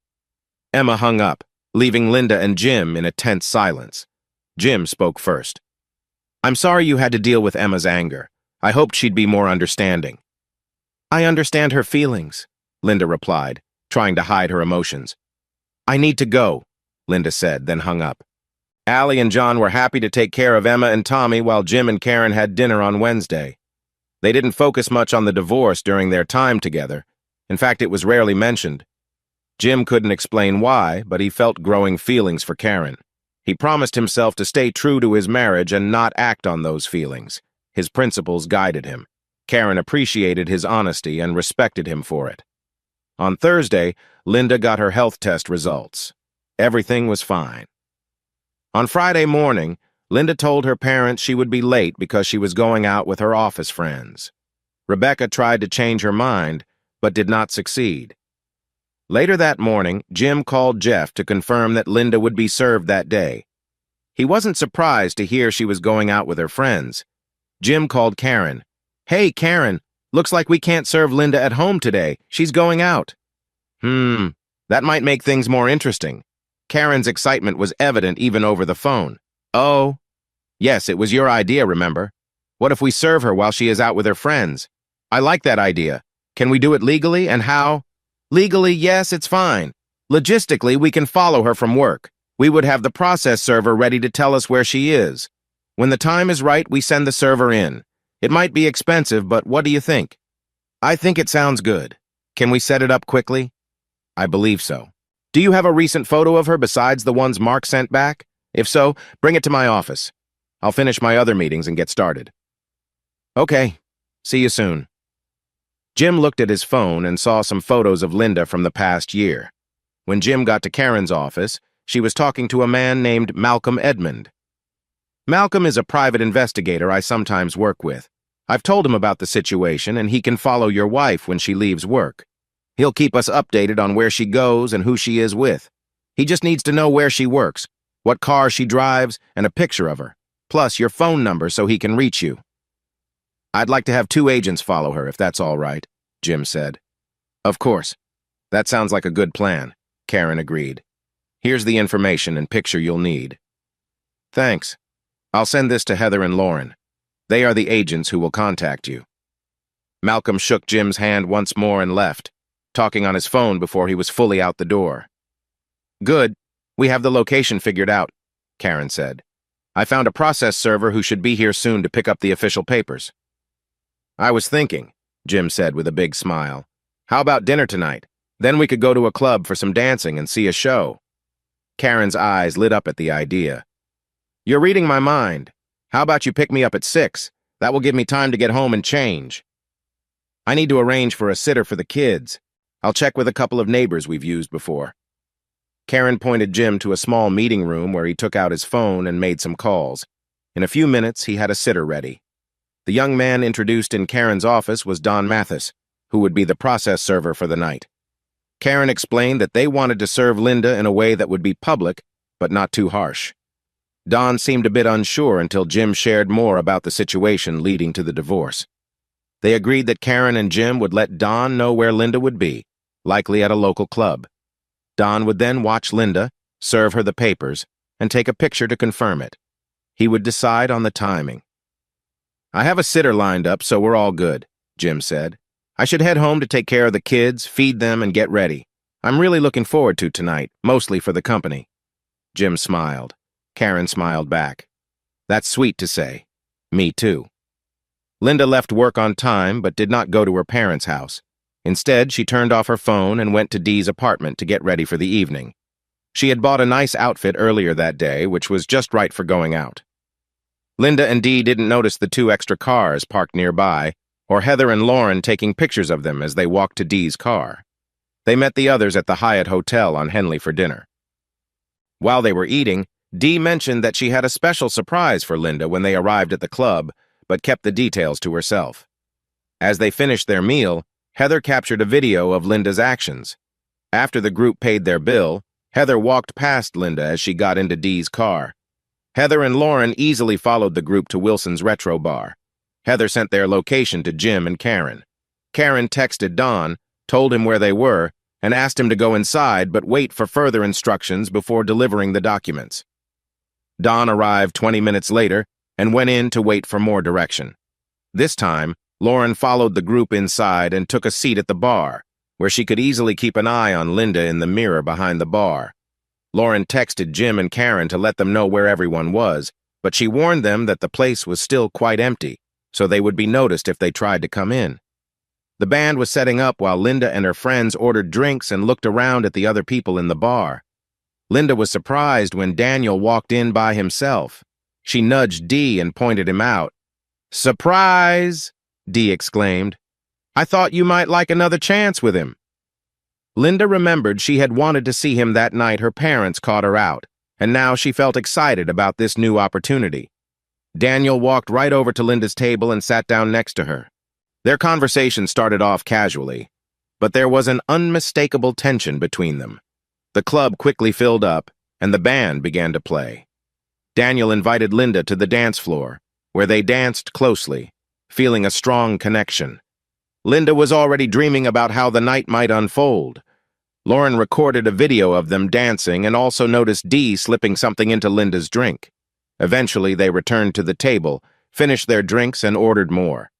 Emma hung up, leaving Linda and Jim in a tense silence. Jim spoke first. I'm sorry you had to deal with Emma's anger. I hoped she'd be more understanding. I understand her feelings, Linda replied, trying to hide her emotions. I need to go, Linda said, then hung up. Allie and John were happy to take care of Emma and Tommy while Jim and Karen had dinner on Wednesday. They didn't focus much on the divorce during their time together. In fact, it was rarely mentioned. Jim couldn't explain why, but he felt growing feelings for Karen. He promised himself to stay true to his marriage and not act on those feelings. His principles guided him. Karen appreciated his honesty and respected him for it. On Thursday, Linda got her health test results. Everything was fine. On Friday morning, Linda told her parents she would be late because she was going out with her office friends. Rebecca tried to change her mind, but did not succeed. Later that morning, Jim called Jeff to confirm that Linda would be served that day. He wasn't surprised to hear she was going out with her friends. Jim called Karen. Hey, Karen, looks like we can't serve Linda at home today. She's going out. That might make things more interesting. Karen's excitement was evident even over the phone. Oh, yes, it was your idea, remember? What if we serve her while she is out with her friends? I like that idea. Can we do it legally, and how? Legally, yes, it's fine. Logistically, we can follow her from work. We would have the process server ready to tell us where she is. When the time is right, we send the server in. It might be expensive, but what do you think? I think it sounds good. Can we set it up quickly? I believe so. Do you have a recent photo of her besides the ones Mark sent back? If so, bring it to my office. I'll finish my other meetings and get started. Okay, see you soon. Jim looked at his phone and saw some photos of Linda from the past year. When Jim got to Karen's office, she was talking to a man named Malcolm Edmond. Malcolm is a private investigator I sometimes work with. I've told him about the situation, and he can follow your wife when she leaves work. He'll keep us updated on where she goes and who she is with. He just needs to know where she works, what car she drives, and a picture of her, plus your phone number so he can reach you. I'd like to have 2 agents follow her, if that's all right, Jim said. Of course. That sounds like a good plan, Karen agreed. Here's the information and picture you'll need. Thanks. I'll send this to Heather and Lauren. They are the agents who will contact you. Malcolm shook Jim's hand once more and left, talking on his phone before he was fully out the door. Good. We have the location figured out, Karen said. I found a process server who should be here soon to pick up the official papers. I was thinking, Jim said with a big smile. How about dinner tonight? Then we could go to a club for some dancing and see a show. Karen's eyes lit up at the idea. You're reading my mind. How about you pick me up at 6? That will give me time to get home and change. I need to arrange for a sitter for the kids. I'll check with a couple of neighbors we've used before. Karen pointed Jim to a small meeting room where he took out his phone and made some calls. In a few minutes, he had a sitter ready. The young man introduced in Karen's office was Don Mathis, who would be the process server for the night. Karen explained that they wanted to serve Linda in a way that would be public, but not too harsh. Don seemed a bit unsure until Jim shared more about the situation leading to the divorce. They agreed that Karen and Jim would let Don know where Linda would be, likely at a local club. Don would then watch Linda, serve her the papers, and take a picture to confirm it. He would decide on the timing. I have a sitter lined up, so we're all good, Jim said. I should head home to take care of the kids, feed them, and get ready. I'm really looking forward to tonight, mostly for the company." Jim smiled. Karen smiled back. "That's sweet to say. Me too." Linda left work on time but did not go to her parents' house. Instead, she turned off her phone and went to Dee's apartment to get ready for the evening. She had bought a nice outfit earlier that day, which was just right for going out. Linda and Dee didn't notice the 2 extra cars parked nearby, or Heather and Lauren taking pictures of them as they walked to Dee's car. They met the others at the Hyatt Hotel on Henley for dinner. While they were eating, Dee mentioned that she had a special surprise for Linda when they arrived at the club, but kept the details to herself. As they finished their meal, Heather captured a video of Linda's actions. After the group paid their bill, Heather walked past Linda as she got into Dee's car. Heather and Lauren easily followed the group to Wilson's Retro Bar. Heather sent their location to Jim and Karen. Karen texted Don, told him where they were, and asked him to go inside but wait for further instructions before delivering the documents. Don arrived 20 minutes later and went in to wait for more direction. This time, Lauren followed the group inside and took a seat at the bar, where she could easily keep an eye on Linda in the mirror behind the bar. Lauren texted Jim and Karen to let them know where everyone was, but she warned them that the place was still quite empty, so they would be noticed if they tried to come in. The band was setting up while Linda and her friends ordered drinks and looked around at the other people in the bar. Linda was surprised when Daniel walked in by himself. She nudged Dee and pointed him out. "Surprise!" Dee exclaimed. "I thought you might like another chance with him." Linda remembered she had wanted to see him that night her parents caught her out, and now she felt excited about this new opportunity. Daniel walked right over to Linda's table and sat down next to her. Their conversation started off casually, but there was an unmistakable tension between them. The club quickly filled up, and the band began to play. Daniel invited Linda to the dance floor, where they danced closely, feeling a strong connection. Linda was already dreaming about how the night might unfold. Lauren recorded a video of them dancing and also noticed Dee slipping something into Linda's drink. Eventually, they returned to the table, finished their drinks, and ordered more.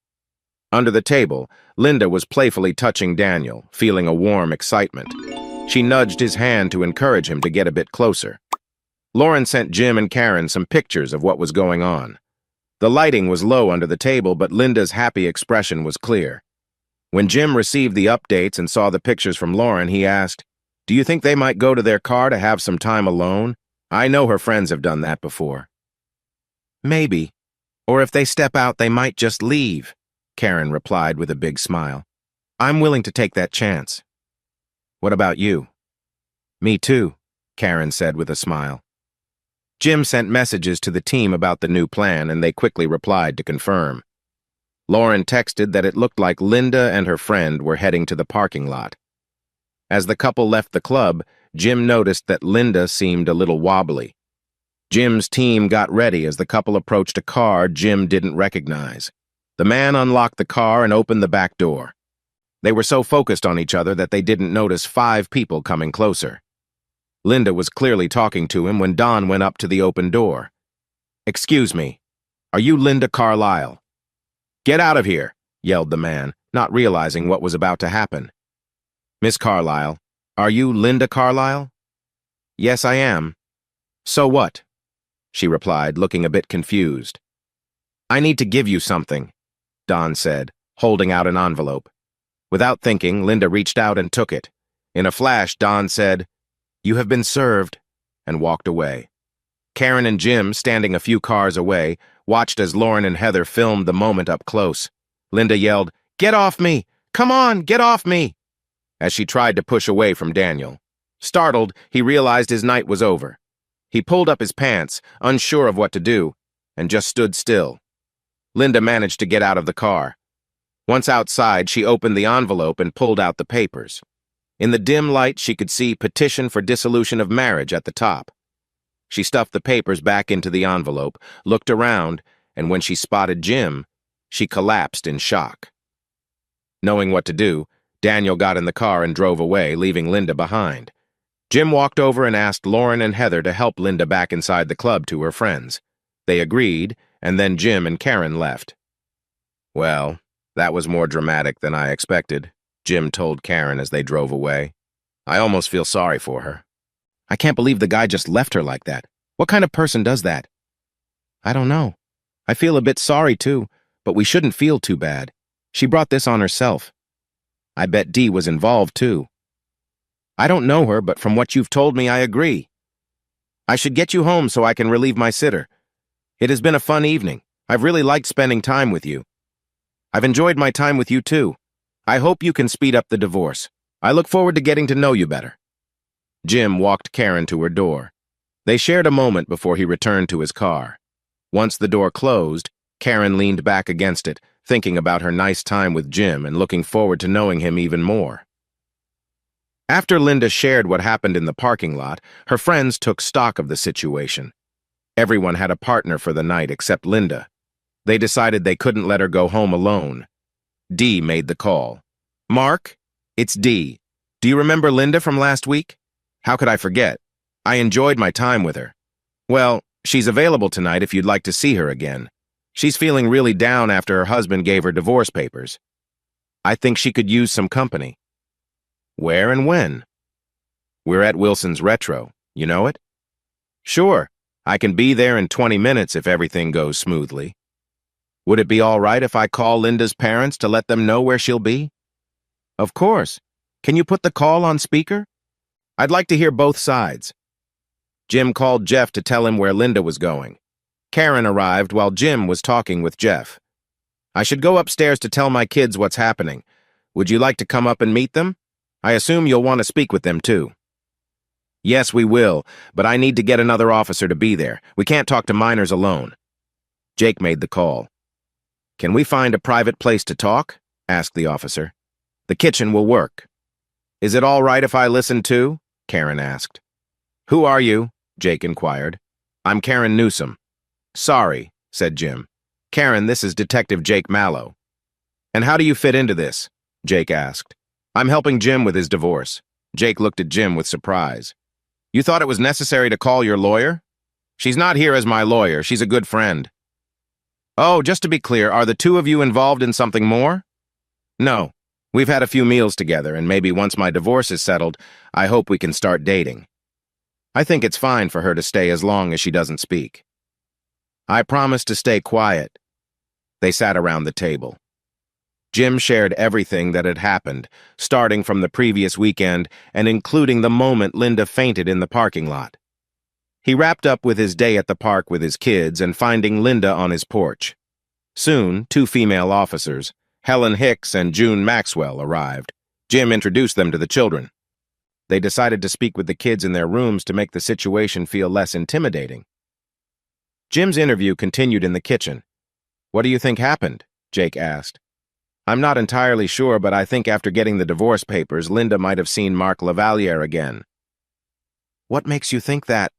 Under the table, Linda was playfully touching Daniel, feeling a warm excitement. She nudged his hand to encourage him to get a bit closer. Lauren sent Jim and Karen some pictures of what was going on. The lighting was low under the table, but Linda's happy expression was clear. When Jim received the updates and saw the pictures from Lauren, he asked, "Do you think they might go to their car to have some time alone? I know her friends have done that before." "Maybe. Or if they step out, they might just leave," Karen replied with a big smile. "I'm willing to take that chance." "What about you?" "Me too," Karen said with a smile. Jim sent messages to the team about the new plan, and they quickly replied to confirm. Lauren texted that it looked like Linda and her friend were heading to the parking lot. As the couple left the club, Jim noticed that Linda seemed a little wobbly. Jim's team got ready as the couple approached a car Jim didn't recognize. The man unlocked the car and opened the back door. They were so focused on each other that they didn't notice 5 people coming closer. Linda was clearly talking to him when Don went up to the open door. "Excuse me, are you Linda Carlisle?" "Get out of here," yelled the man, not realizing what was about to happen. "Miss Carlisle, are you Linda Carlisle?" "Yes, I am." "So what?" she replied, looking a bit confused. "I need to give you something," Don said, holding out an envelope. Without thinking, Linda reached out and took it. In a flash, Don said, "You have been served," and walked away. Karen and Jim, standing a few cars away, watched as Lauren and Heather filmed the moment up close. Linda yelled, "Get off me! Come on, get off me!" as she tried to push away from Daniel. Startled, he realized his night was over. He pulled up his pants, unsure of what to do, and just stood still. Linda managed to get out of the car. Once outside, she opened the envelope and pulled out the papers. In the dim light, she could see "Petition for Dissolution of Marriage" at the top. She stuffed the papers back into the envelope, looked around, and when she spotted Jim, she collapsed in shock. Knowing what to do, Daniel got in the car and drove away, leaving Linda behind. Jim walked over and asked Lauren and Heather to help Linda back inside the club to her friends. They agreed, and then Jim and Karen left. "Well, That was more dramatic than I expected, Jim told Karen as they drove away. I almost feel sorry for her. I can't believe the guy just left her like that. What kind of person does that? I don't know. I feel a bit sorry too, but we shouldn't feel too bad. She brought this on herself. I bet Dee was involved too. I don't know her, but from what you've told me, I agree. I should get you home so I can relieve my sitter. It has been a fun evening. I've really liked spending time with you. I've enjoyed my time with you too. I hope you can speed up the divorce. I look forward to getting to know you better. Jim walked Karen to her door. They shared a moment before he returned to his car. Once the door closed, Karen leaned back against it, thinking about her nice time with Jim and looking forward to knowing him even more. After Linda shared what happened in the parking lot, her friends took stock of the situation. Everyone had a partner for the night except Linda. They decided they couldn't let her go home alone. Dee made the call. Mark, it's Dee. Do you remember Linda from last week? How could I forget? I enjoyed my time with her. Well, she's available tonight if you'd like to see her again. She's feeling really down after her husband gave her divorce papers. I think she could use some company. Where and when? We're at Wilson's Retro. You know it? Sure. I can be there in 20 minutes if everything goes smoothly. Would it be all right if I call Linda's parents to let them know where she'll be? Of course. Can you put the call on speaker? I'd like to hear both sides. Jim called Jeff to tell him where Linda was going. Karen arrived while Jim was talking with Jeff. I should go upstairs to tell my kids what's happening. Would you like to come up and meet them? I assume you'll want to speak with them too. Yes, we will, but I need to get another officer to be there. We can't talk to minors alone. Jake made the call. Can we find a private place to talk? Asked the officer. The kitchen will work. Is it all right if I listen too? Karen asked. Who are you? Jake inquired. I'm Karen Newsom. Sorry, said Jim. Karen, this is Detective Jake Mallow. And how do you fit into this? Jake asked. I'm helping Jim with his divorce. Jake looked at Jim with surprise. You thought it was necessary to call your lawyer? She's not here as my lawyer. She's a good friend. Oh, just to be clear, are the two of you involved in something more? No. We've had a few meals together, and maybe once my divorce is settled, I hope we can start dating. I think it's fine for her to stay as long as she doesn't speak. I promise to stay quiet. They sat around the table. Jim shared everything that had happened, starting from the previous weekend and including the moment Linda fainted in the parking lot. He wrapped up with his day at the park with his kids and finding Linda on his porch. Soon, two female officers, Helen Hicks and June Maxwell, arrived. Jim introduced them to the children. They decided to speak with the kids in their rooms to make the situation feel less intimidating. Jim's interview continued in the kitchen. What do you think happened? Jake asked. I'm not entirely sure, but I think after getting the divorce papers, Linda might have seen Mark Lavalier again. What makes you think that?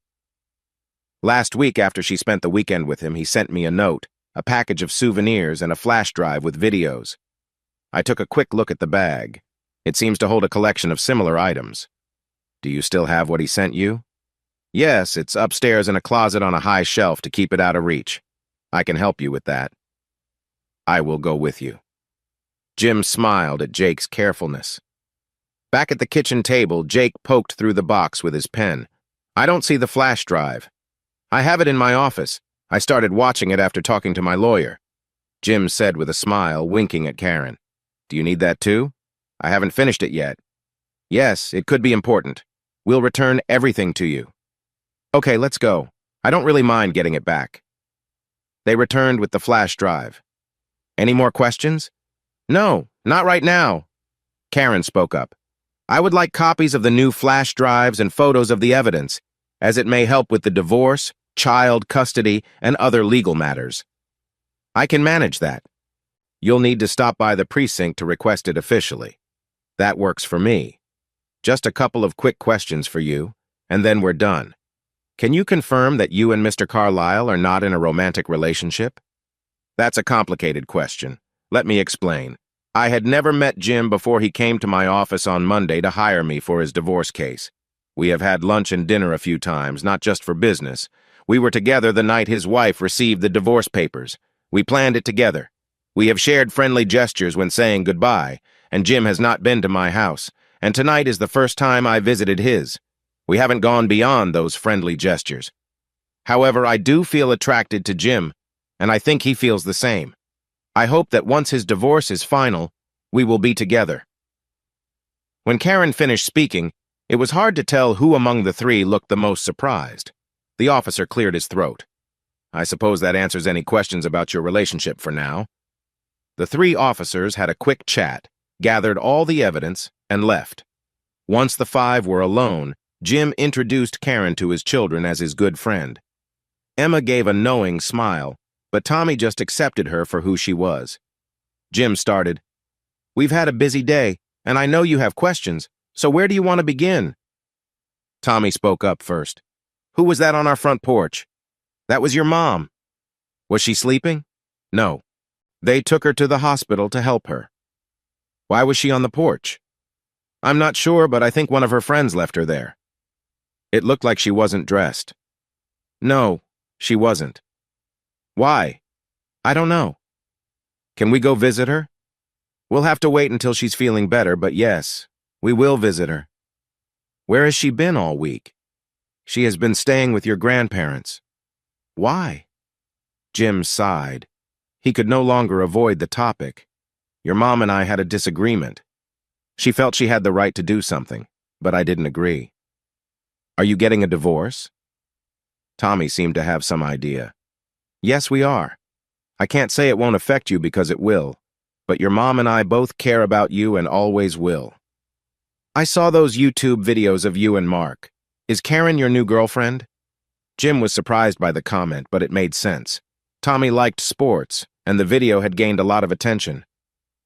Last week, after she spent the weekend with him, he sent me a note, a package of souvenirs, and a flash drive with videos. I took a quick look at the bag. It seems to hold a collection of similar items. Do you still have what he sent you? Yes, it's upstairs in a closet on a high shelf to keep it out of reach. I can help you with that. I will go with you. Jim smiled at Jake's carefulness. Back at the kitchen table, Jake poked through the box with his pen. I don't see the flash drive. I have it in my office. I started watching it after talking to my lawyer. Jim said with a smile, winking at Karen. Do you need that too? I haven't finished it yet. Yes, it could be important. We'll return everything to you. Okay, let's go. I don't really mind getting it back. They returned with the flash drive. Any more questions? No, not right now. Karen spoke up. I would like copies of the new flash drives and photos of the evidence, as it may help with the divorce, child custody, and other legal matters. I can manage that. You'll need to stop by the precinct to request it officially. That works for me. Just a couple of quick questions for you, and then we're done. Can you confirm that you and Mr. Carlisle are not in a romantic relationship? That's a complicated question. Let me explain. I had never met Jim before he came to my office on Monday to hire me for his divorce case. We have had lunch and dinner a few times, not just for business. We were together the night his wife received the divorce papers. We planned it together. We have shared friendly gestures when saying goodbye, and Jim has not been to my house, and tonight is the first time I visited his. We haven't gone beyond those friendly gestures. However, I do feel attracted to Jim, and I think he feels the same. I hope that once his divorce is final, we will be together." When Karen finished speaking, it was hard to tell who among the three looked the most surprised. The officer cleared his throat. "I suppose that answers any questions about your relationship for now." The three officers had a quick chat, gathered all the evidence, and left. Once the five were alone, Jim introduced Karen to his children as his good friend. Emma gave a knowing smile, but Tommy just accepted her for who she was. Jim started, "We've had a busy day, and I know you have questions, so where do you want to begin?" Tommy spoke up first. "Who was that on our front porch?" "That was your mom." "Was she sleeping?" "No. They took her to the hospital to help her." "Why was she on the porch?" "I'm not sure, but I think one of her friends left her there." "It looked like she wasn't dressed." "No, she wasn't." "Why?" "I don't know." "Can we go visit her?" "We'll have to wait until she's feeling better, but yes, we will visit her." "Where has she been all week?" "She has been staying with your grandparents." "Why?" Jim sighed. He could no longer avoid the topic. "Your mom and I had a disagreement. She felt she had the right to do something, but I didn't agree." "Are you getting a divorce?" Tommy seemed to have some idea. "Yes, we are. I can't say it won't affect you because it will, but your mom and I both care about you and always will." "I saw those YouTube videos of you and Mark. Is Karen your new girlfriend?" Jim was surprised by the comment, but it made sense. Tommy liked sports, and the video had gained a lot of attention.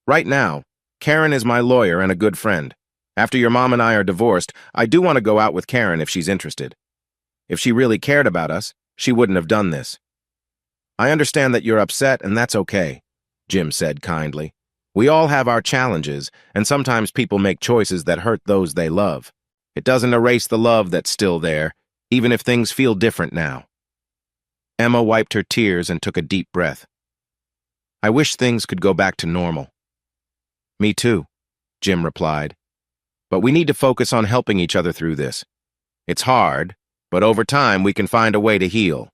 "Right now, Karen is my lawyer and a good friend. After your mom and I are divorced, I do want to go out with Karen if she's interested. If she really cared about us, she wouldn't have done this." "I understand that you're upset, and that's okay," Jim said kindly. "We all have our challenges, and sometimes people make choices that hurt those they love. It doesn't erase the love that's still there, even if things feel different now." Emma wiped her tears and took a deep breath. "I wish things could go back to normal." "Me too," Jim replied. "But we need to focus on helping each other through this. It's hard, but over time we can find a way to heal."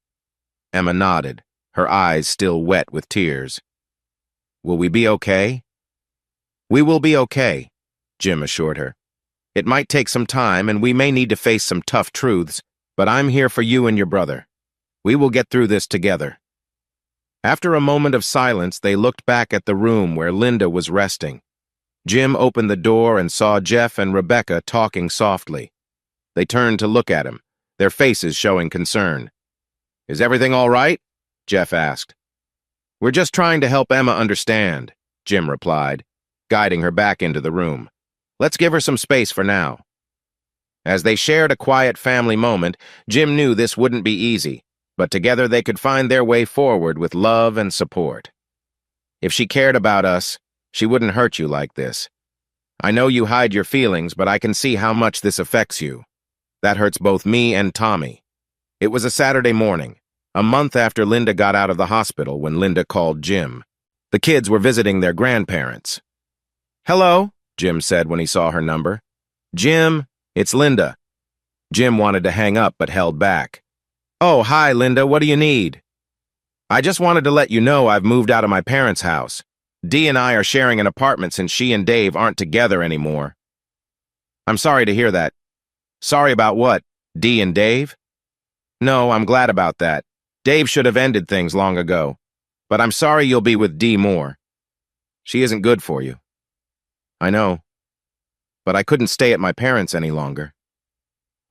Emma nodded, her eyes still wet with tears. "Will we be okay?" "We will be okay," Jim assured her. "It might take some time and we may need to face some tough truths, but I'm here for you and your brother. We will get through this together." After a moment of silence, they looked back at the room where Linda was resting. Jim opened the door and saw Jeff and Rebecca talking softly. They turned to look at him, their faces showing concern. "Is everything all right?" Jeff asked. "We're just trying to help Emma understand," Jim replied, guiding her back into the room. "Let's give her some space for now." As they shared a quiet family moment, Jim knew this wouldn't be easy, but together they could find their way forward with love and support. "If she cared about us, she wouldn't hurt you like this. I know you hide your feelings, but I can see how much this affects you. That hurts both me and Tommy." It was a Saturday morning, a month after Linda got out of the hospital, when Linda called Jim. The kids were visiting their grandparents. "Hello," Jim said when he saw her number. "Jim, it's Linda." Jim wanted to hang up but held back. "Oh, hi, Linda. What do you need?" "I just wanted to let you know I've moved out of my parents' house. Dee and I are sharing an apartment since she and Dave aren't together anymore." "I'm sorry to hear that." "Sorry about what? Dee and Dave?" "No, I'm glad about that. Dave should have ended things long ago. But I'm sorry you'll be with Dee more. She isn't good for you." "I know. But I couldn't stay at my parents' any longer."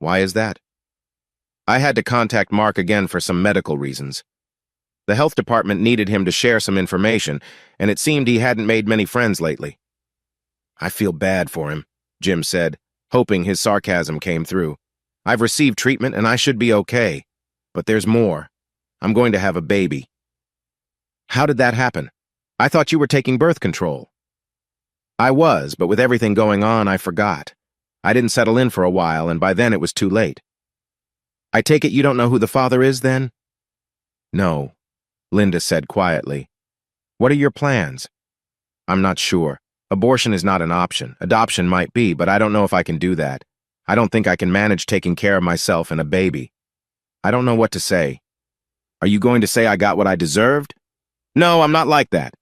"Why is that?" "I had to contact Mark again for some medical reasons. The health department needed him to share some information, and it seemed he hadn't made many friends lately." "I feel bad for him," Jim said, hoping his sarcasm came through. "I've received treatment and I should be okay. But there's more. I'm going to have a baby." "How did that happen? I thought you were taking birth control." "I was, but with everything going on, I forgot. I didn't settle in for a while, and by then it was too late." "I take it you don't know who the father is, then?" "No," Linda said quietly. What are your plans? I'm not sure. Abortion is not an option. Adoption might be, but I don't know if I can do that. I don't think I can manage taking care of myself and a baby. I don't know what to say. Are you going to say I got what I deserved? No, I'm not like that.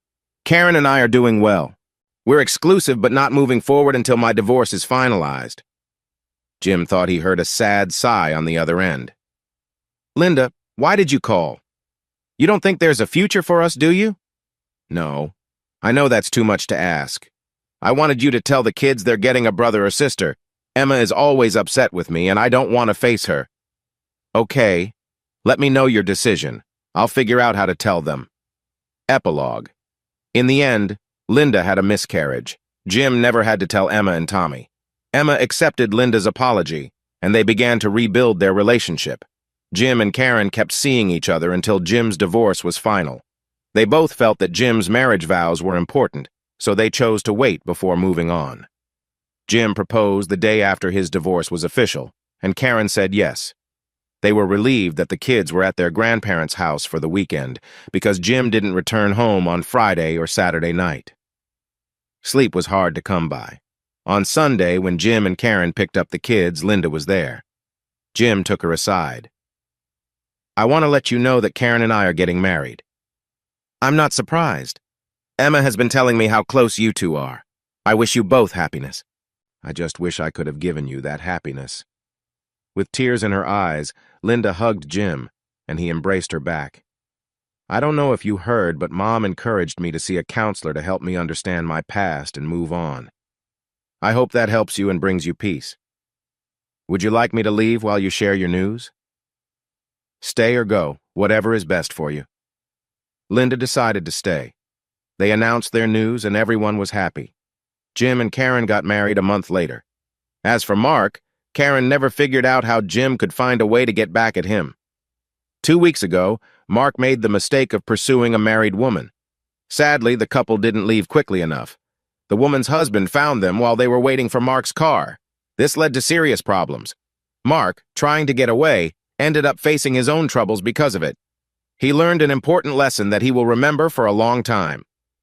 Karen and I are doing well. We're exclusive but not moving forward until my divorce is finalized. Jim thought he heard a sad sigh on the other end. Linda, why did you call? You don't think there's a future for us, do you? No. I know that's too much to ask. I wanted you to tell the kids they're getting a brother or sister. Emma is always upset with me, and I don't want to face her. Okay. Let me know your decision. I'll figure out how to tell them. Epilogue. In the end, Linda had a miscarriage. Jim never had to tell Emma and Tommy. Emma accepted Linda's apology, and they began to rebuild their relationship. Jim and Karen kept seeing each other until Jim's divorce was final. They both felt that Jim's marriage vows were important, so they chose to wait before moving on. Jim proposed the day after his divorce was official, and Karen said yes. They were relieved that the kids were at their grandparents' house for the weekend because Jim didn't return home on Friday or Saturday night. Sleep was hard to come by. On Sunday, when Jim and Karen picked up the kids, Linda was there. Jim took her aside. I want to let you know that Karen and I are getting married. I'm not surprised. Emma has been telling me how close you two are. I wish you both happiness. I just wish I could have given you that happiness. With tears in her eyes, Linda hugged Jim, and he embraced her back. I don't know if you heard, but Mom encouraged me to see a counselor to help me understand my past and move on. I hope that helps you and brings you peace. Would you like me to leave while you share your news? Stay or go, whatever is best for you. Linda decided to stay. They announced their news and everyone was happy. Jim and Karen got married a month later. As for Mark, Karen never figured out how Jim could find a way to get back at him. 2 weeks ago, Mark made the mistake of pursuing a married woman. Sadly, the couple didn't leave quickly enough. The woman's husband found them while they were waiting for Mark's car. This led to serious problems. Mark, trying to get away, ended up facing his own troubles because of it. He learned an important lesson that he will remember for a long time.